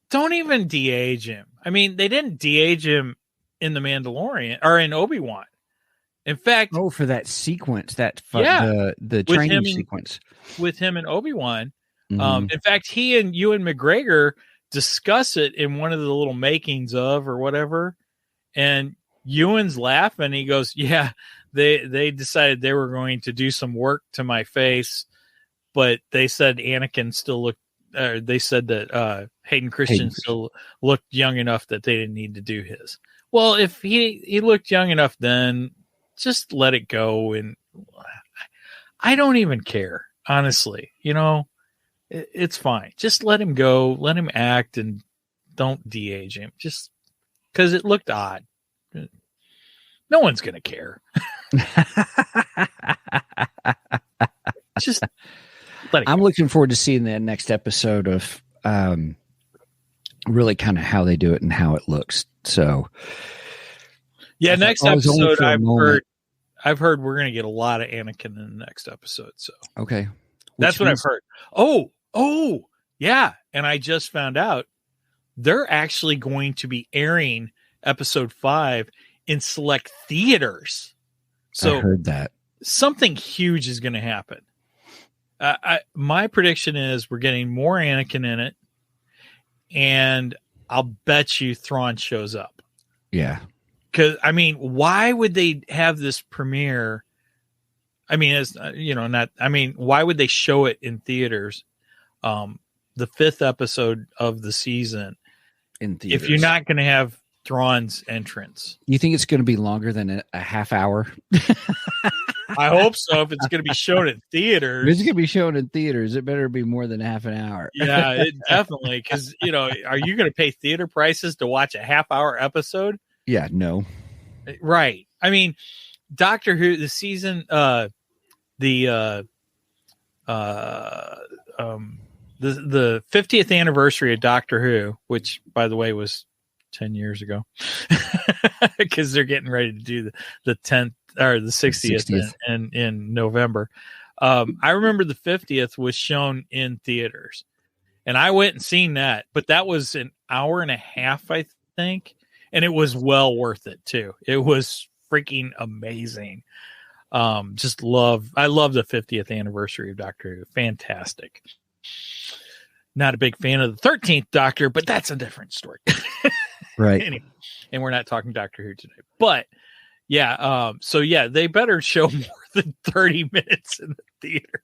don't even de-age him. I mean, they didn't de-age him in The Mandalorian or in Obi-Wan. In fact, for that sequence, the With training him sequence with him and Obi-Wan. Mhm. In fact, he and Ewan McGregor discuss it in one of the little makings of or whatever. And Ewan's laughing. He goes, yeah, they decided they were going to do some work to my face, but they said Anakin still looked, they said that Hayden Christensen still looked young enough that they didn't need to do his. Well, if he looked young enough, then just let it go. And I don't even care, honestly. You know, it's fine. Just let him go. Let him act, and don't de-age him. Just because it looked odd. No one's going to care. Just let it go. I'm looking forward to seeing the next episode of really kind of how they do it and how it looks. So, yeah, next episode I've heard we're going to get a lot of Anakin in the next episode. So okay, that's what I've heard. Oh, yeah, and I just found out they're actually going to be airing episode 5 in select theaters. So I heard that something huge is going to happen. My prediction is we're getting more Anakin in it, and I'll bet you Thrawn shows up. Yeah. Because, I mean, why would they have this premiere? I mean, why would they show it in theaters? The 5th episode of the season In theaters. if you're not going to have Thrawn's entrance. You think it's going to be longer than a half hour? I hope so. If it's going to be shown in theaters. If it's going to be shown in theaters, it better be more than half an hour. Yeah, it definitely. Because, are you going to pay theater prices to watch a half-hour episode? Yeah, no. Right. I mean, Doctor Who, the season, the 50th anniversary of Doctor Who, which, by the way, was 10 years ago, because they're getting ready to do the 10th or the 60th. In November. I remember the 50th was shown in theaters, and I went and seen that, but that was an hour and a half, I think. And it was well worth it too. It was freaking amazing. I love the 50th anniversary of Doctor Who. Fantastic. Not a big fan of the 13th Doctor, but that's a different story. Right. Anyway, and we're not talking Doctor Who today, but yeah. So yeah, they better show more than 30 minutes in the theater.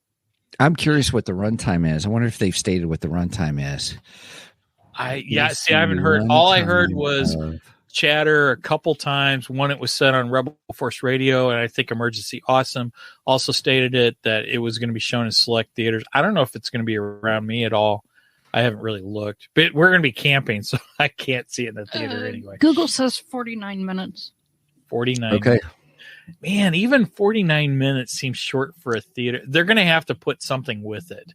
I'm curious what the runtime is. I wonder if they've stated what the runtime is. I haven't heard. All I heard was chatter a couple times. One, it was said on Rebel Force Radio, and I think Emergency Awesome also stated that it was going to be shown in select theaters. I don't know if it's going to be around me at all. I haven't really looked, but we're going to be camping, so I can't see it in the theater anyway. Google says 49 minutes. 49. Okay. Minutes. Man, even 49 minutes seems short for a theater. They're going to have to put something with it.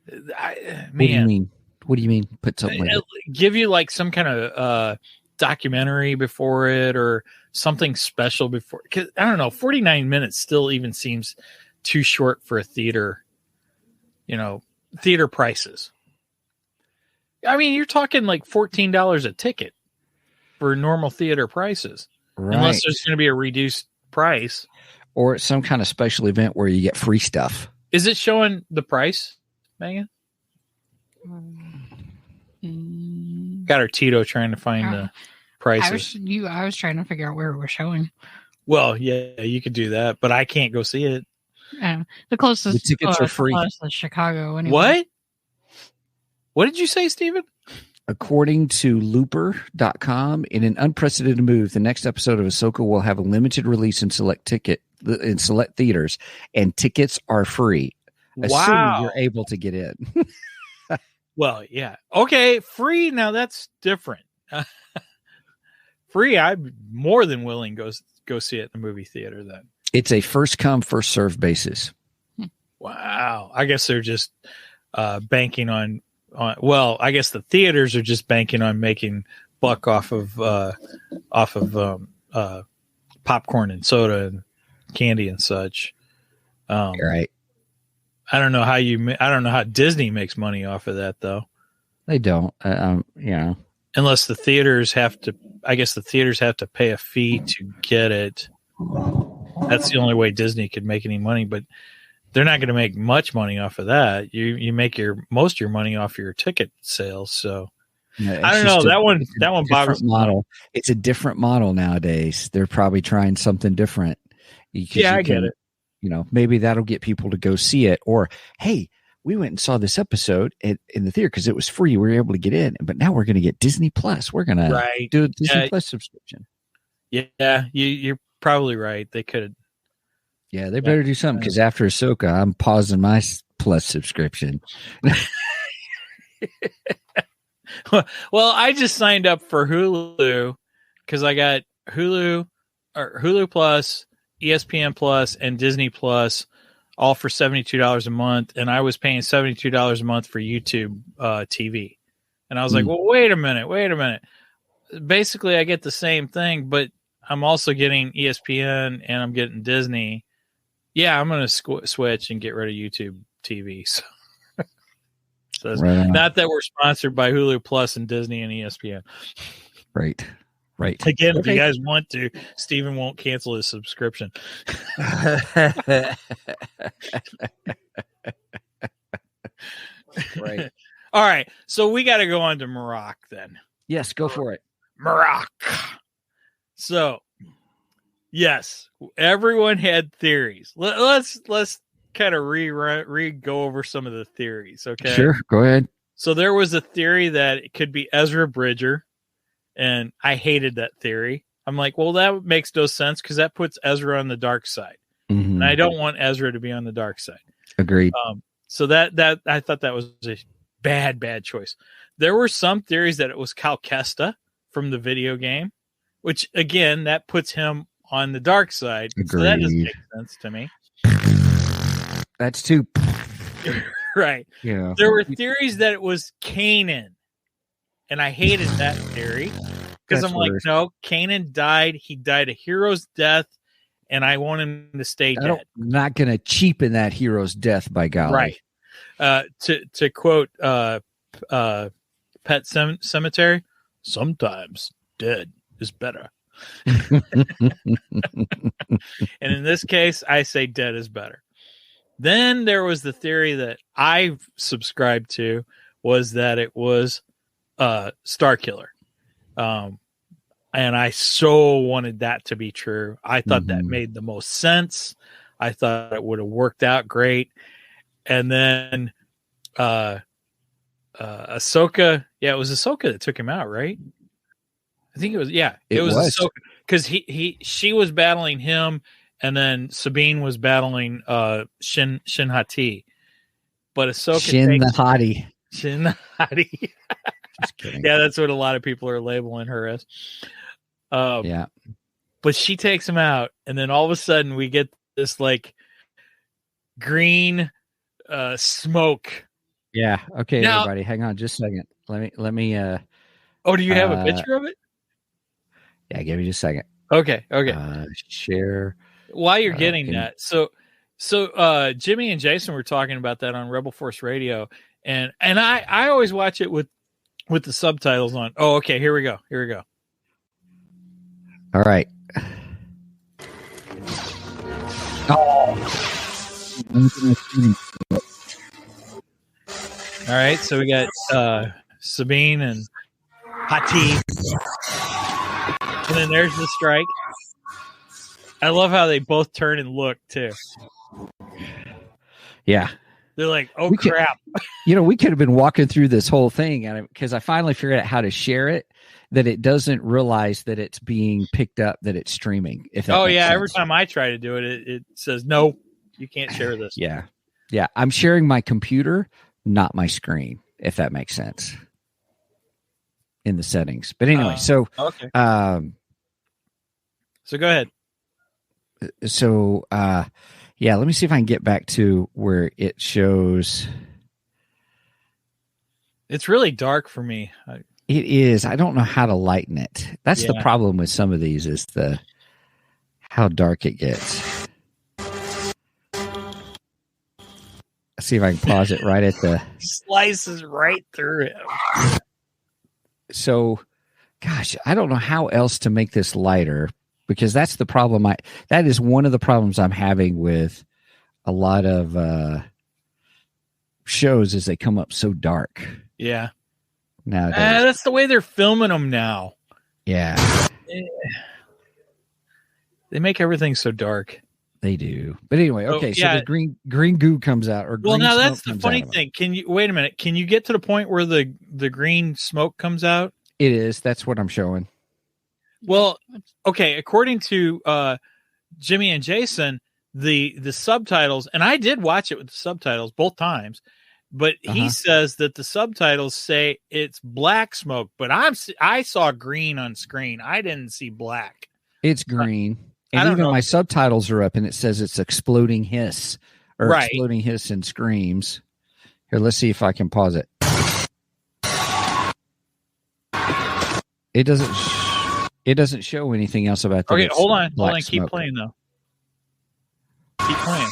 What do you mean? What do you mean? Put something with it? Give you like some kind of documentary before it or something special before. Cause I don't know. 49 minutes still even seems too short for a theater, theater prices. I mean, you're talking like $14 a ticket for normal theater prices. Right. Unless there's going to be a reduced price. Or some kind of special event where you get free stuff. Is it showing the price, Megan? Got our Tito trying to find the prices. I was trying to figure out where it was showing. Well, yeah, you could do that, but I can't go see it. The closest The tickets are free. Closest Chicago. Anyway. What? What did you say, Steven? According to Looper.com, in an unprecedented move, the next episode of Ahsoka will have a limited release in select theaters, and tickets are free. Assuming you're able to get in. Well, yeah. Okay, free. Now that's different. Free, I'm more than willing to go see it in the movie theater then. It's a first come, first served basis. Wow. I guess they're just banking on well, I guess the theaters are just banking on making buck off of popcorn and soda and candy and such. Right. I don't know how Disney makes money off of that though. They don't. Unless the theaters have to. I guess the theaters have to pay a fee to get it. That's the only way Disney could make any money, but they're not going to make much money off of that. You make most of your money off your ticket sales. So I don't know. That one boggles model. It's a different model nowadays. They're probably trying something different. I get it. Maybe that'll get people to go see it. Or, hey, we went and saw this episode in the theater because it was free. We were able to get in, but now we're going to get Disney Plus. We're going to do a Disney Plus subscription. Yeah, you're probably right. They could. Yeah, they better do something because after Ahsoka, I'm pausing my Plus subscription. Well, I just signed up for Hulu because I got Hulu Plus, ESPN Plus, and Disney Plus, all for $72 a month, and I was paying $72 a month for YouTube TV. And I was like, well, wait a minute. Basically, I get the same thing, but I'm also getting ESPN and I'm getting Disney. Yeah, I'm going to switch and get rid of YouTube TV. So not that we're sponsored by Hulu Plus and Disney and ESPN. Right. Again, if you guys want to, Steven won't cancel his subscription. Right. All right. So we got to go on to Morocco then. Yes, go for it. Morocco. So, yes, everyone had theories. Let's kind of go over some of the theories, okay? Sure, go ahead. So there was a theory that it could be Ezra Bridger, and I hated that theory. I'm like, well, that makes no sense because that puts Ezra on the dark side, and I don't want Ezra to be on the dark side. Agreed. So that I thought that was a bad choice. There were some theories that it was Cal Kestis from the video game, which again that puts him on the dark side. Agreed. So that doesn't make sense to me. That's too right. Yeah. There were theories that it was Kanan, and I hated that theory because I'm like, no, Kanan died. He died a hero's death, and I want him to stay dead. I'm not going to cheapen that hero's death, by golly. Right. To quote Pet Cemetery, sometimes dead is better. And in this case, I say dead is better. Then there was the theory that I subscribed to was that it was Starkiller. And I so wanted that to be true. I thought that made the most sense. I thought it would have worked out great. And then Ahsoka, it was Ahsoka that took him out, right? I think it was, it was Ahsoka because she was battling him, and then Sabine was battling Shin Hati. But Ahsoka Shin the Hati. Just kidding. Yeah, that's what a lot of people are labeling her as. Yeah. But she takes him out, and then all of a sudden we get this like green smoke. Yeah. Okay, now, everybody, hang on just a second. Let me oh, do you have a picture of it? Yeah, give me just a second. Okay. Share. While you're getting that, so Jimmy and Jason were talking about that on Rebel Force Radio, and I always watch it with the subtitles on. Oh, okay, here we go. All right. All right, so we got Sabine and Hati, and then there's the strike. I love how they both turn and look too. Yeah. They're like, oh, crap. We could have been walking through this whole thing because I finally figured out how to share it, that it doesn't realize that it's being picked up, that it's streaming. Every time I try to do it, it says, no, you can't share this. Yeah. I'm sharing my computer, not my screen, if that makes sense in the settings. But anyway, okay. So go ahead. So, let me see if I can get back to where it shows. It's really dark for me. It is. I don't know how to lighten it. That's the problem with some of these is how dark it gets. see if I can pause it right at the slices right through him. So, gosh, I don't know how else to make this lighter, because that's the problem. That is one of the problems I'm having with a lot of shows, is they come up so dark. Yeah. Nowadays. That's the way they're filming them now. Yeah. They make everything so dark. They do. But anyway, okay, so yeah. the green goo comes out, or well, green now smoke that's the comes funny out of it. thing. Can you wait a minute? Can you get to the point where the green smoke comes out? It is. That's what I'm showing. Well, okay. According to Jimmy and Jason, the subtitles, and I did watch it with the subtitles both times, but he says that the subtitles say it's black smoke, but I saw green on screen. I didn't see black. It's green. I And don't even know. my subtitles are up, and it says it's exploding hiss, or Right. exploding hiss and screams. Here, let's see if I can pause it. It doesn't show anything else about that. Okay, it's hold on. black Keep smoke. playing though. Keep playing.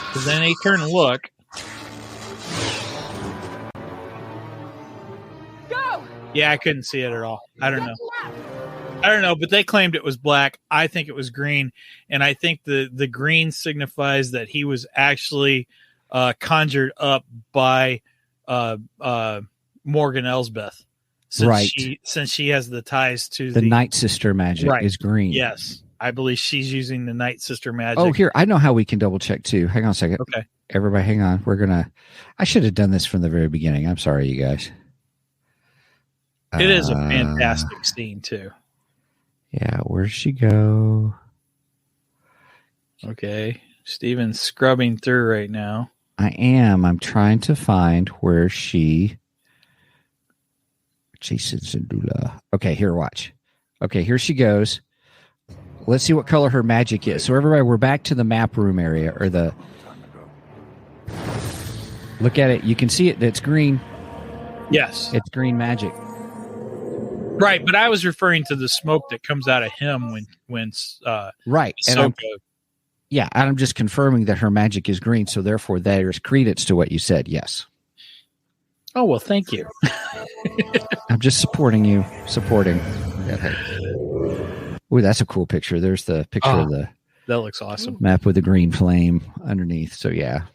Because then they turn and look. Go! Yeah, I couldn't see it at all. I don't know, but they claimed it was black. I think it was green, and I think the green signifies that he was actually conjured up by Morgan Elsbeth, since she has the ties to The Night Sister magic Right. is green. Yes, I believe she's using the Night Sister magic. Oh, here, I know how we can double check too. Hang on a second. Okay. Everybody, hang on. I should have done this from the very beginning. I'm sorry, you guys. It is a fantastic scene too. Yeah, where'd she go? Okay, Steven's scrubbing through right now. I am. I'm trying to find where she. Jason Zendula. Okay, here, watch. Okay, here she goes. Let's see what color her magic is. So, everybody, we're back to the map room area, or the. Look at it. You can see it. It's green. Yes, It's green magic. right. But I was referring to the smoke that comes out of him when Right. And Ahsoka. I'm just confirming that her magic is green. So, therefore, there's credence to what you said. Yes. Oh well, thank you. I'm just supporting you. Ooh, that's a cool picture. There's the picture of the That looks awesome. map with the green flame underneath. So yeah.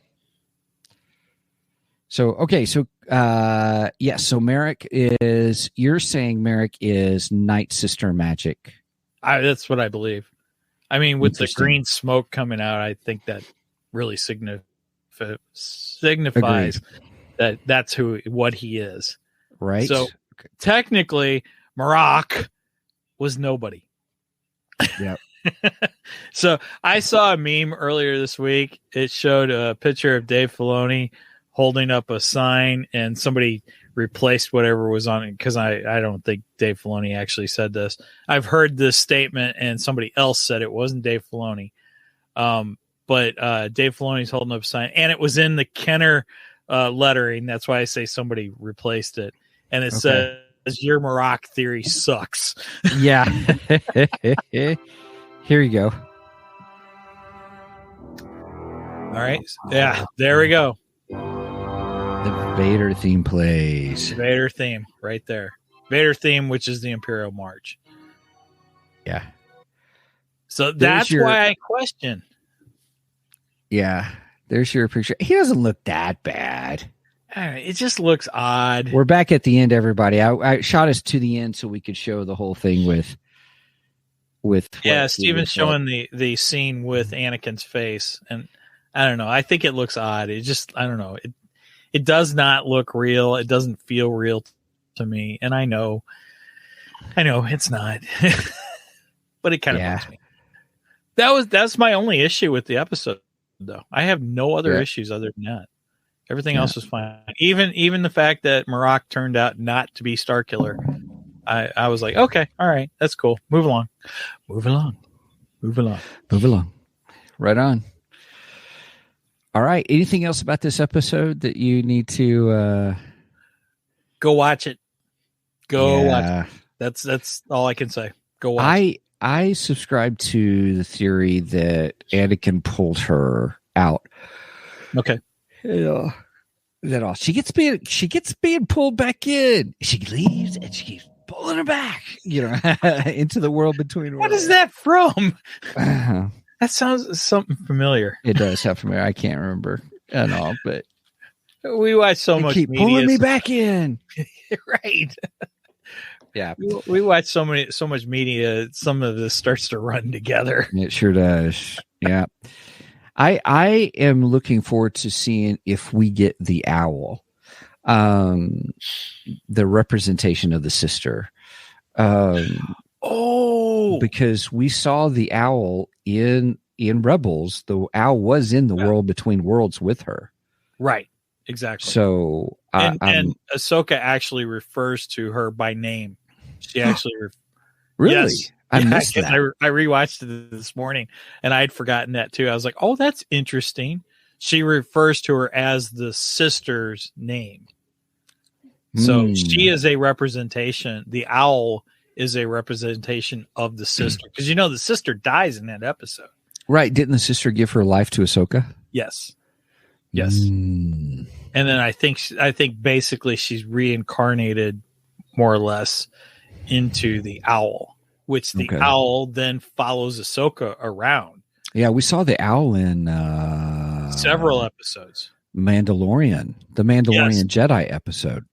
So okay, so so Merrick is, you're saying Merrick is Night Sister magic. That's what I believe. I mean, with the Interesting. green smoke coming out, I think that really signifies that that's what he is. Right? So technically, Marok was nobody. Yep. So I saw a meme earlier this week. It showed a picture of Dave Filoni holding up a sign, and somebody replaced whatever was on it, because I don't think Dave Filoni actually said this. I've heard this statement, and somebody else said it wasn't Dave Filoni. But Dave Filoni's holding up a sign, and it was in the Kenner lettering. That's why I say somebody replaced it. And it says, "Your Marok theory sucks." Yeah. Here you go. All right. Yeah, there we go. The Vader theme plays. Vader theme right there. Vader theme, which is the Imperial March. Yeah. So that's why I question. Yeah. There's your picture. He doesn't look that bad. It just looks odd. We're back at the end, everybody. I shot us to the end so we could show the whole thing with Steven's showing the scene with Anakin's face, and I don't know. I think it looks odd. It just, I don't know. It does not look real. It doesn't feel real to me, and I know it's not. But it kind of bugs me. That's my only issue with the episode, though. I have no other issues other than that. Everything else was fine. Even the fact that Marok turned out not to be Starkiller, I was like, okay, all right, that's cool. Move along. Right on. All right. Anything else about this episode that you need to go watch it? Watch it. That's all I can say. Go watch it. I subscribe to the theory that Anakin pulled her out. Okay. Yeah. that all. She gets being pulled back in. She leaves and she keeps pulling her back, into the world between worlds. What is that from? That sounds something familiar. It does sound familiar. I can't remember at all, but we watch so much. Keep media, pulling me back in. Right. Yeah, we watch so much media. Some of this starts to run together. It sure does. Yeah, I am looking forward to seeing if we get the owl, the representation of the sister. Because we saw the owl in Rebels. The owl was in the world between worlds with her. Right. Exactly. So, and Ahsoka actually refers to her by name. She actually, really, yes. I missed that. I rewatched it this morning, and I had forgotten that too. I was like, "Oh, that's interesting." She refers to her as the sister's name, so she is a representation. The owl is a representation of the sister, because the sister dies in that episode. Right? Didn't the sister give her life to Ahsoka? Yes. And then I think basically she's reincarnated more or less into the owl, which the owl then follows Ahsoka around. Yeah, we saw the owl in several episodes. The Mandalorian Jedi episode.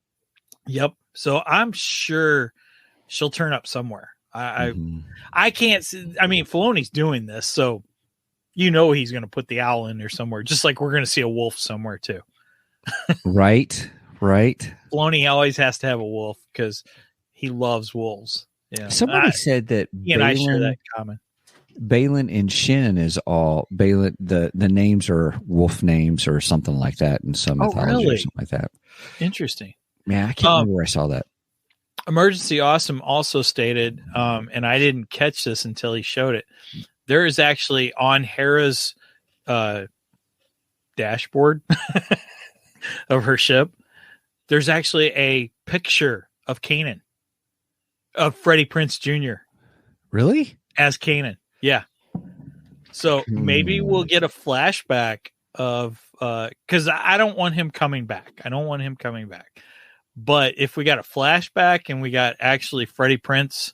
Yep. So I'm sure she'll turn up somewhere. I can't see. I mean, Filoni's doing this, so he's going to put the owl in there somewhere, just like we're going to see a wolf somewhere too. Right. Filoni always has to have a wolf because he loves wolves. Yeah. Somebody said that he and I share that in common. Balin and Shin is all Balin. The names are wolf names or something like that in some mythology or something like that. Interesting. Yeah, I can't remember where I saw that. Emergency Awesome also stated, and I didn't catch this until he showed it. There is actually on Hera's dashboard of her ship, there's actually a picture of Kanan, of Freddie Prinze Jr. Really? As Kanan. Yeah. So maybe we'll get a flashback of, because I don't want him coming back. But if we got a flashback and we got actually Freddie Prinze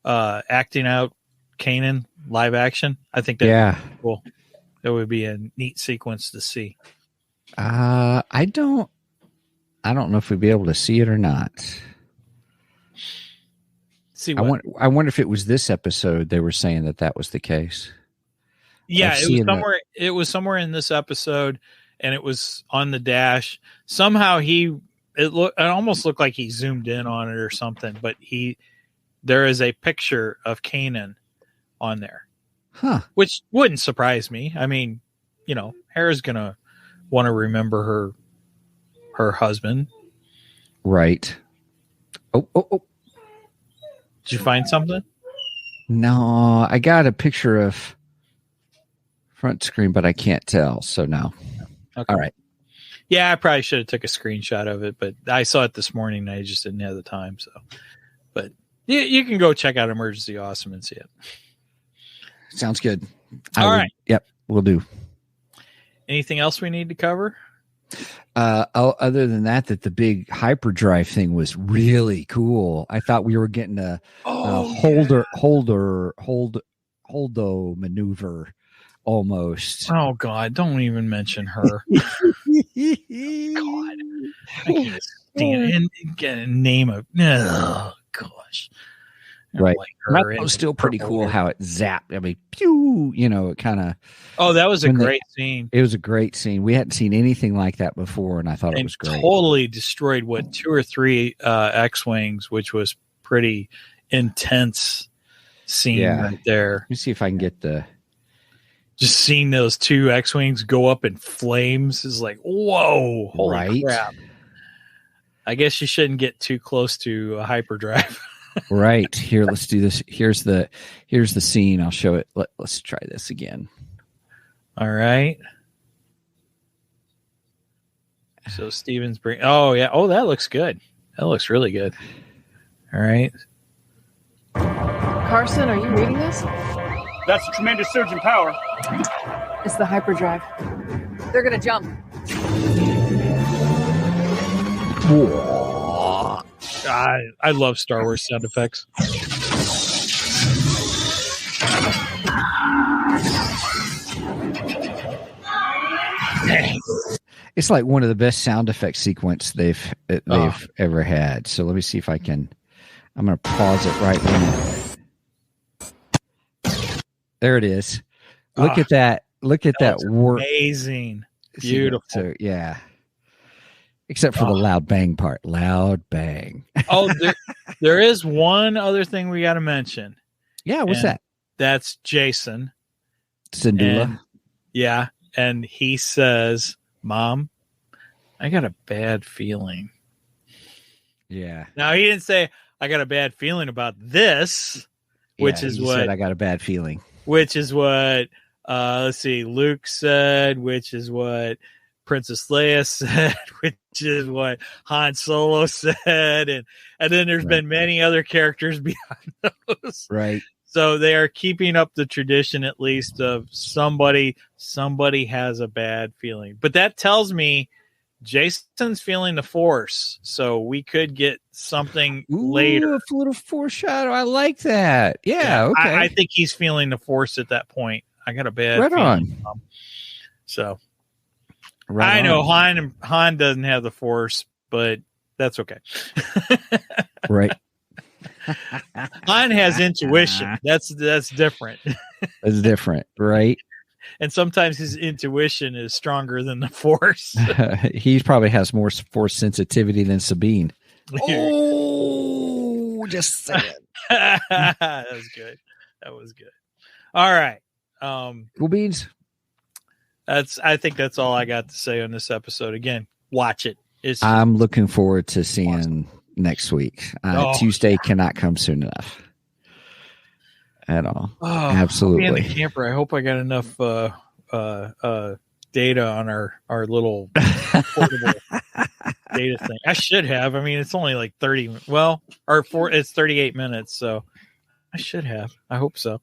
acting out Kanan live action, I think that'd be cool. That would be a neat sequence to see. I don't know if we'd be able to see it or not. See, I wonder if it was this episode they were saying that was the case. Yeah, it was somewhere in this episode, and it was on the dash. Somehow it almost looked like he zoomed in on it or something, but there is a picture of Kanan on there. Huh. Which wouldn't surprise me. I mean, Hera's going to want to remember her husband. Right. Oh. Did you find something? No, I got a picture of front screen, but I can't tell. So no. Okay. All right. Yeah, I probably should have took a screenshot of it, but I saw it this morning and I just didn't have the time. So, but you can go check out Emergency Awesome and see it. Sounds good. All right. Yep, we'll do. Anything else we need to cover? Other than that the big hyperdrive thing was really cool. I thought we were getting a holdo maneuver almost. Oh God, don't even mention her. God, I can't stand it. And get a name of gosh. Right. Like that was still pretty cool how it zapped. I mean, pew, it kind of. Oh, that was a great scene. It was a great scene. We hadn't seen anything like that before, and I thought it was great. Totally destroyed 2 or 3 X-Wings, which was pretty intense scene right there. Let me see if I can get just seeing those 2 X-Wings go up in flames is like, whoa, holy crap. I guess you shouldn't get too close to a hyperdrive. Right. Here, let's do this. Here's the scene. I'll show it. Let's try this again. All right. So Steven's oh yeah. Oh, that looks good. That looks really good. All right. Carson, are you reading this? That's a tremendous surge in power. It's the hyperdrive. They're gonna jump. I love Star Wars sound effects. It's like one of the best sound effect sequence they've ever had. So let me see if I can. I'm going to pause it right now. There it is. Look at that. Look at that work. Amazing. Beautiful. So, yeah. Except for the loud bang part. Loud bang. There is one other thing we got to mention. Yeah, what's that? That's Jason. Syndulla. Yeah. And he says, Mom, I got a bad feeling. Yeah. Now, he didn't say, I got a bad feeling about this, which is what said, I got a bad feeling. Which is what, let's see, Luke said, which is what Princess Leia said, which is what Han Solo said. And then there's been many other characters beyond those. Right. So they are keeping up the tradition, at least, of somebody has a bad feeling. But that tells me Jason's feeling the Force, so we could get something later. A little foreshadow. I like that. Yeah, okay. I think he's feeling the Force at that point. I got a bad feeling. So I know Han doesn't have the Force, but that's okay. Right. Han has intuition. That's different. That's different, right? And sometimes his intuition is stronger than the Force. He probably has more Force sensitivity than Sabine. Oh, just saying. That was good. All right. Cool beans. I think that's all I got to say on this episode. Again, watch it. I'm looking forward to seeing next week. Tuesday cannot come soon enough. At all. Absolutely. I'll be in the camper. I hope I got enough data on our little portable data thing. I should have. I mean, it's only like 30. Well, it's 38 minutes, so I should have. I hope so.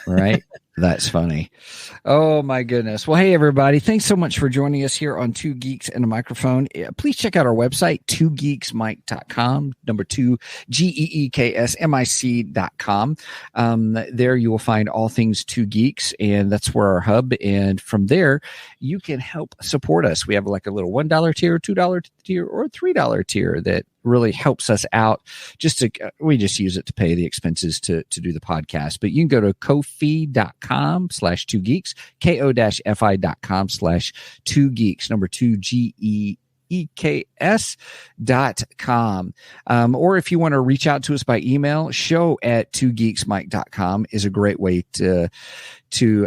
Right. That's funny. Oh, my goodness. Well, hey, everybody. Thanks so much for joining us here on Two Geeks and a Microphone. Please check out our website, twogeeksmic.com, number 2, GEEKSMIC.com. There you will find all things Two Geeks, and that's where our hub. And from there, you can help support us. We have like a little $1 tier, $2 tier, or $3 tier that really helps us out. We just use it to pay the expenses to do the podcast. But you can go to ko-fi.com/2geeks, ko-fi.com/2geeks, number 2, GEEKS.com. Or if you want to reach out to us by email, show@twogeeksmic.com is a great way to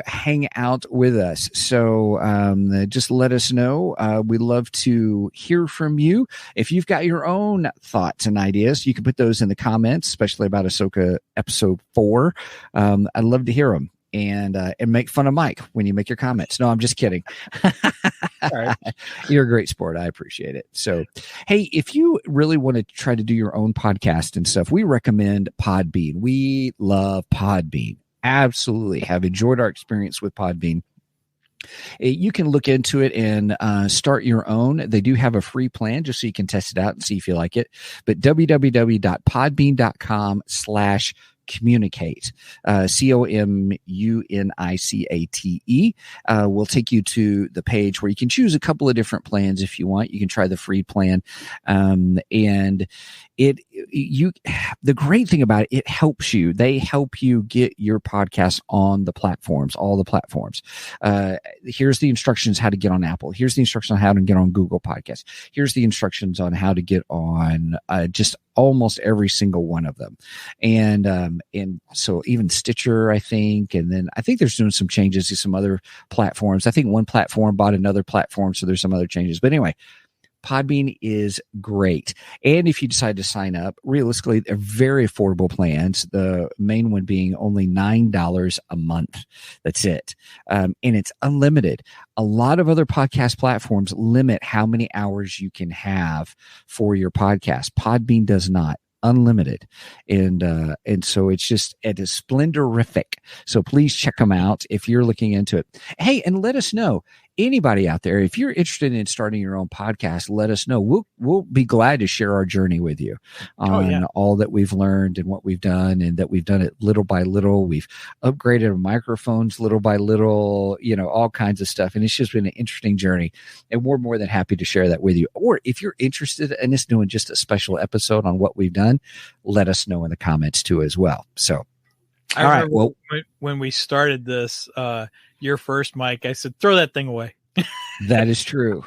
hang out with us. So just let us know. We love to hear from you. If you've got your own thoughts and ideas, you can put those in the comments, especially about Ahsoka episode 4. I'd love to hear them. And make fun of Mike when you make your comments. No, I'm just kidding. All right. You're a great sport. I appreciate it. So, hey, if you really want to try to do your own podcast and stuff, we recommend Podbean. We love Podbean. Absolutely. Have enjoyed our experience with Podbean. You can look into it and start your own. They do have a free plan just so you can test it out and see if you like it. But www.podbean.com/communicate, COMUNICATE, will take you to the page where you can choose a couple of different plans if you want. You can try the free plan. And the great thing about it helps you. They help you get your podcast on the platforms, all the platforms. Here's the instructions how to get on Apple. Here's the instructions on how to get on Google Podcasts. Here's the instructions on how to get on just almost every single one of them. And so even Stitcher, I think, and then I think there's doing some changes to some other platforms. I think one platform bought another platform, so there's some other changes. But anyway, Podbean is great. And if you decide to sign up, realistically, they're very affordable plans. The main one being only $9 a month. That's it. And it's unlimited. A lot of other podcast platforms limit how many hours you can have for your podcast. Podbean does not. Unlimited. And so it is splendorific. So please check them out if you're looking into it. Hey, and let us know anybody out there, if you're interested in starting your own podcast, let us know. We'll be glad to share our journey with you on all that we've learned and what we've done, and that we've done it little by little. We've upgraded our microphones little by little, all kinds of stuff. And it's just been an interesting journey, and we're more than happy to share that with you. Or if you're interested in us doing just a special episode on what we've done, let us know in the comments too as well. So, all right. Well, when we started this, your first mic, I said, throw that thing away. That is true.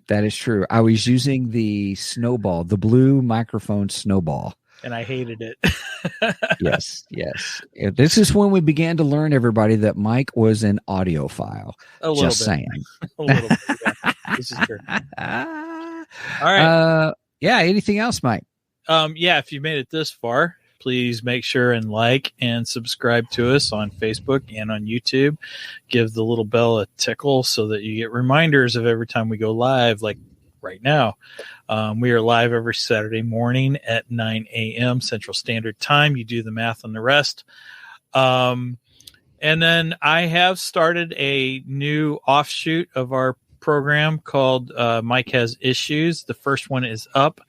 That is true. I was using the Snowball, the blue microphone Snowball. And I hated it. Yes. This is when we began to learn, everybody, that Mike was an audiophile. A little Just bit. saying. A little bit. Yeah. This is true. All right. Anything else, Mike? If you made it this far, please make sure and like and subscribe to us on Facebook and on YouTube. Give the little bell a tickle so that you get reminders of every time we go live, like right now. We are live every Saturday morning at 9 a.m. Central Standard Time. You do the math on the rest. And then I have started a new offshoot of our program called Mike Has Issues. The first one is up,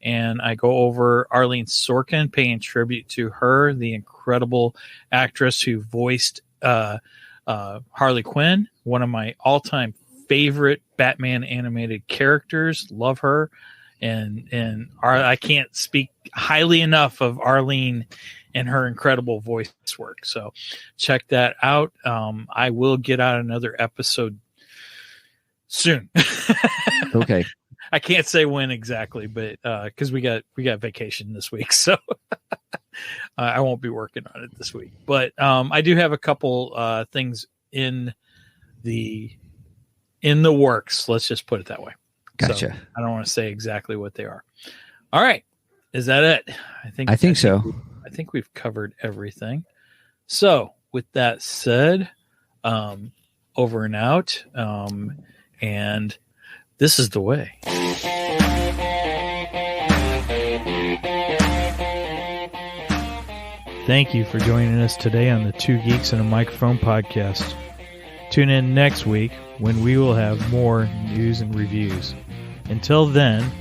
and I go over Arlene Sorkin, paying tribute to her, the incredible actress who voiced Harley Quinn, one of my all-time favorite Batman animated characters. Love her, and I can't speak highly enough of Arlene and her incredible voice work. So check that out. I will get out another episode soon. Okay. I can't say when exactly, but because we got vacation this week, so I won't be working on it this week. But I do have a couple things in the works. Let's just put it that way. Gotcha. So I don't want to say exactly what they are. All right, is that it? I think so. I think we've covered everything. So with that said, over and out. And this is the way. Thank you for joining us today on the Two Geeks and a Microphone podcast. Tune in next week when we will have more news and reviews. Until then,